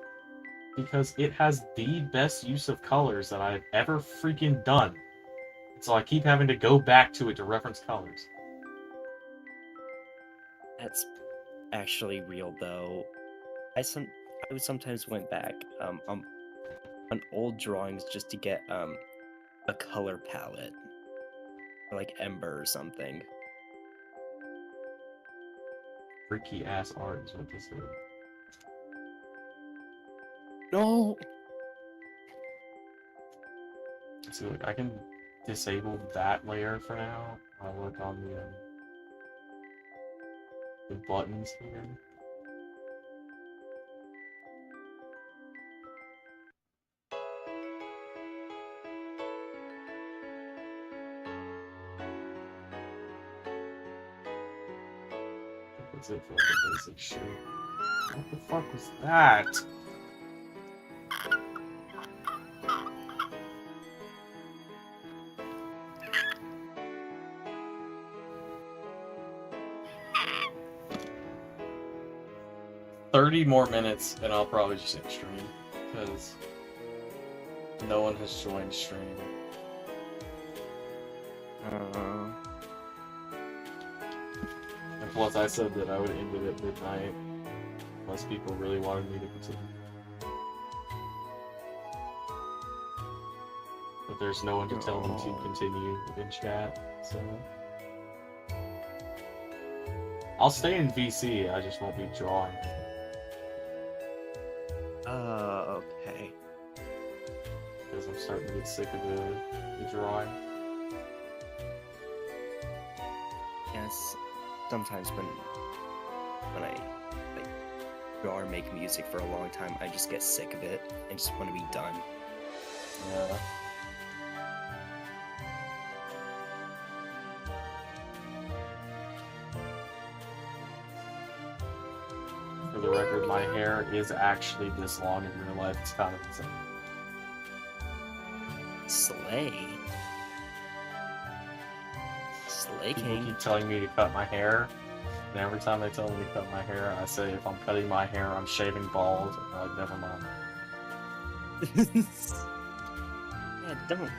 Because it has the best use of colors that I've ever freaking done. So I keep having to go back to it to reference colors. That's actually real, though. I would sometimes went back on old drawings just to get a color palette, or like Ember or something. Freaky ass art is what this is. No. So like, I can disable that layer for now. I'll work on the buttons here. That's it for like a basic shape. What the fuck was that? $30 more minutes and I'll probably just end stream because no one has joined stream. And plus I said that I would end it at midnight unless people really wanted me to continue. But there's no one to tell me to continue in chat, so... I'll stay in VC, I just won't be drawing. Okay. Because I'm starting to get sick of the drawing. Yes. Sometimes when when I like draw or make music for a long time, I just get sick of it and just want to be done. Yeah. For the record, my hair is actually this long in real life. It's kind of insane. Slay. Slay People King. keep telling me to cut my hair, and every time they tell me to cut my hair, I say if I'm cutting my hair, I'm shaving bald. And they're like, never mind. Yeah,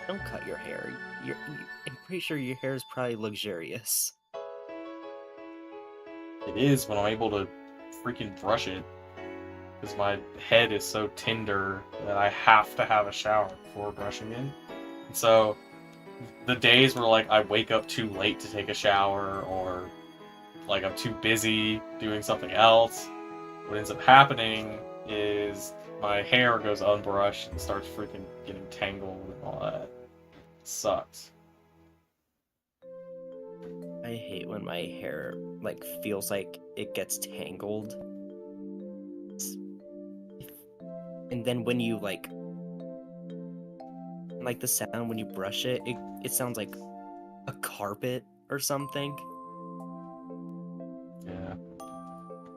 don't cut your hair. I'm pretty sure your hair is probably luxurious. It is when I'm able to freaking brush it, because my head is so tender that I have to have a shower before brushing it. And so the days where like I wake up too late to take a shower, or like I'm too busy doing something else, what ends up happening is my hair goes unbrushed and starts freaking getting tangled and all that. It sucks. I hate when my hair like feels like it gets tangled. And then when you like the sound when you brush it, it sounds like a carpet or something. Yeah.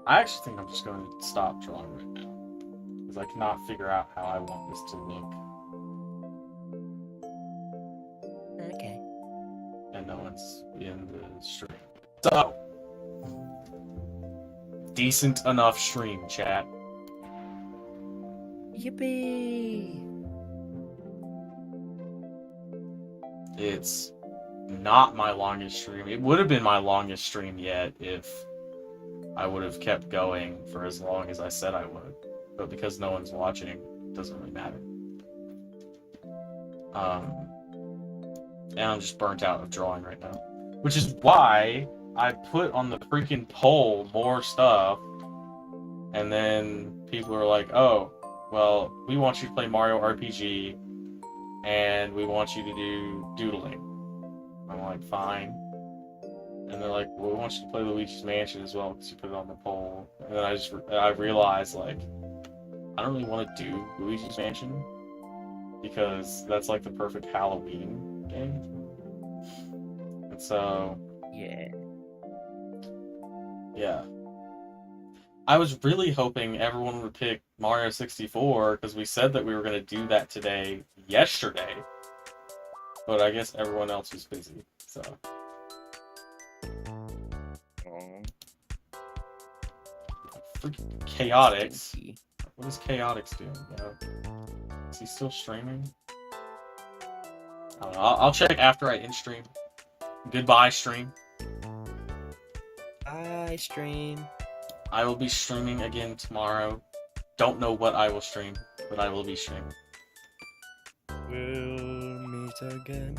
I actually think I'm just going to stop drawing right now, because I cannot figure out how I want this to look. Okay. And no one's in the stream. So, decent enough stream, chat. Yippee! It's not my longest stream. It would have been my longest stream yet if I would have kept going for as long as I said I would. But because no one's watching, it doesn't really matter. And I'm just burnt out of drawing right now. Which is why I put on the freaking poll more stuff, and then people are like, oh, well, we want you to play Mario RPG, and we want you to do doodling. I'm like, fine. And they're like, well, we want you to play Luigi's Mansion as well, because you put it on the poll. And then I realized, like, I don't really want to do Luigi's Mansion, because that's like the perfect Halloween game. And so, yeah. I was really hoping everyone would pick Mario 64, because we said that we were going to do that today, yesterday. But I guess everyone else was busy, so. Freaking Chaotix. What is Chaotix doing, bro? Is he still streaming? I don't know. I'll check after I end stream. Goodbye, stream. Bye, stream. I will be streaming again tomorrow. Don't know what I will stream, but I will be streaming. We'll meet again.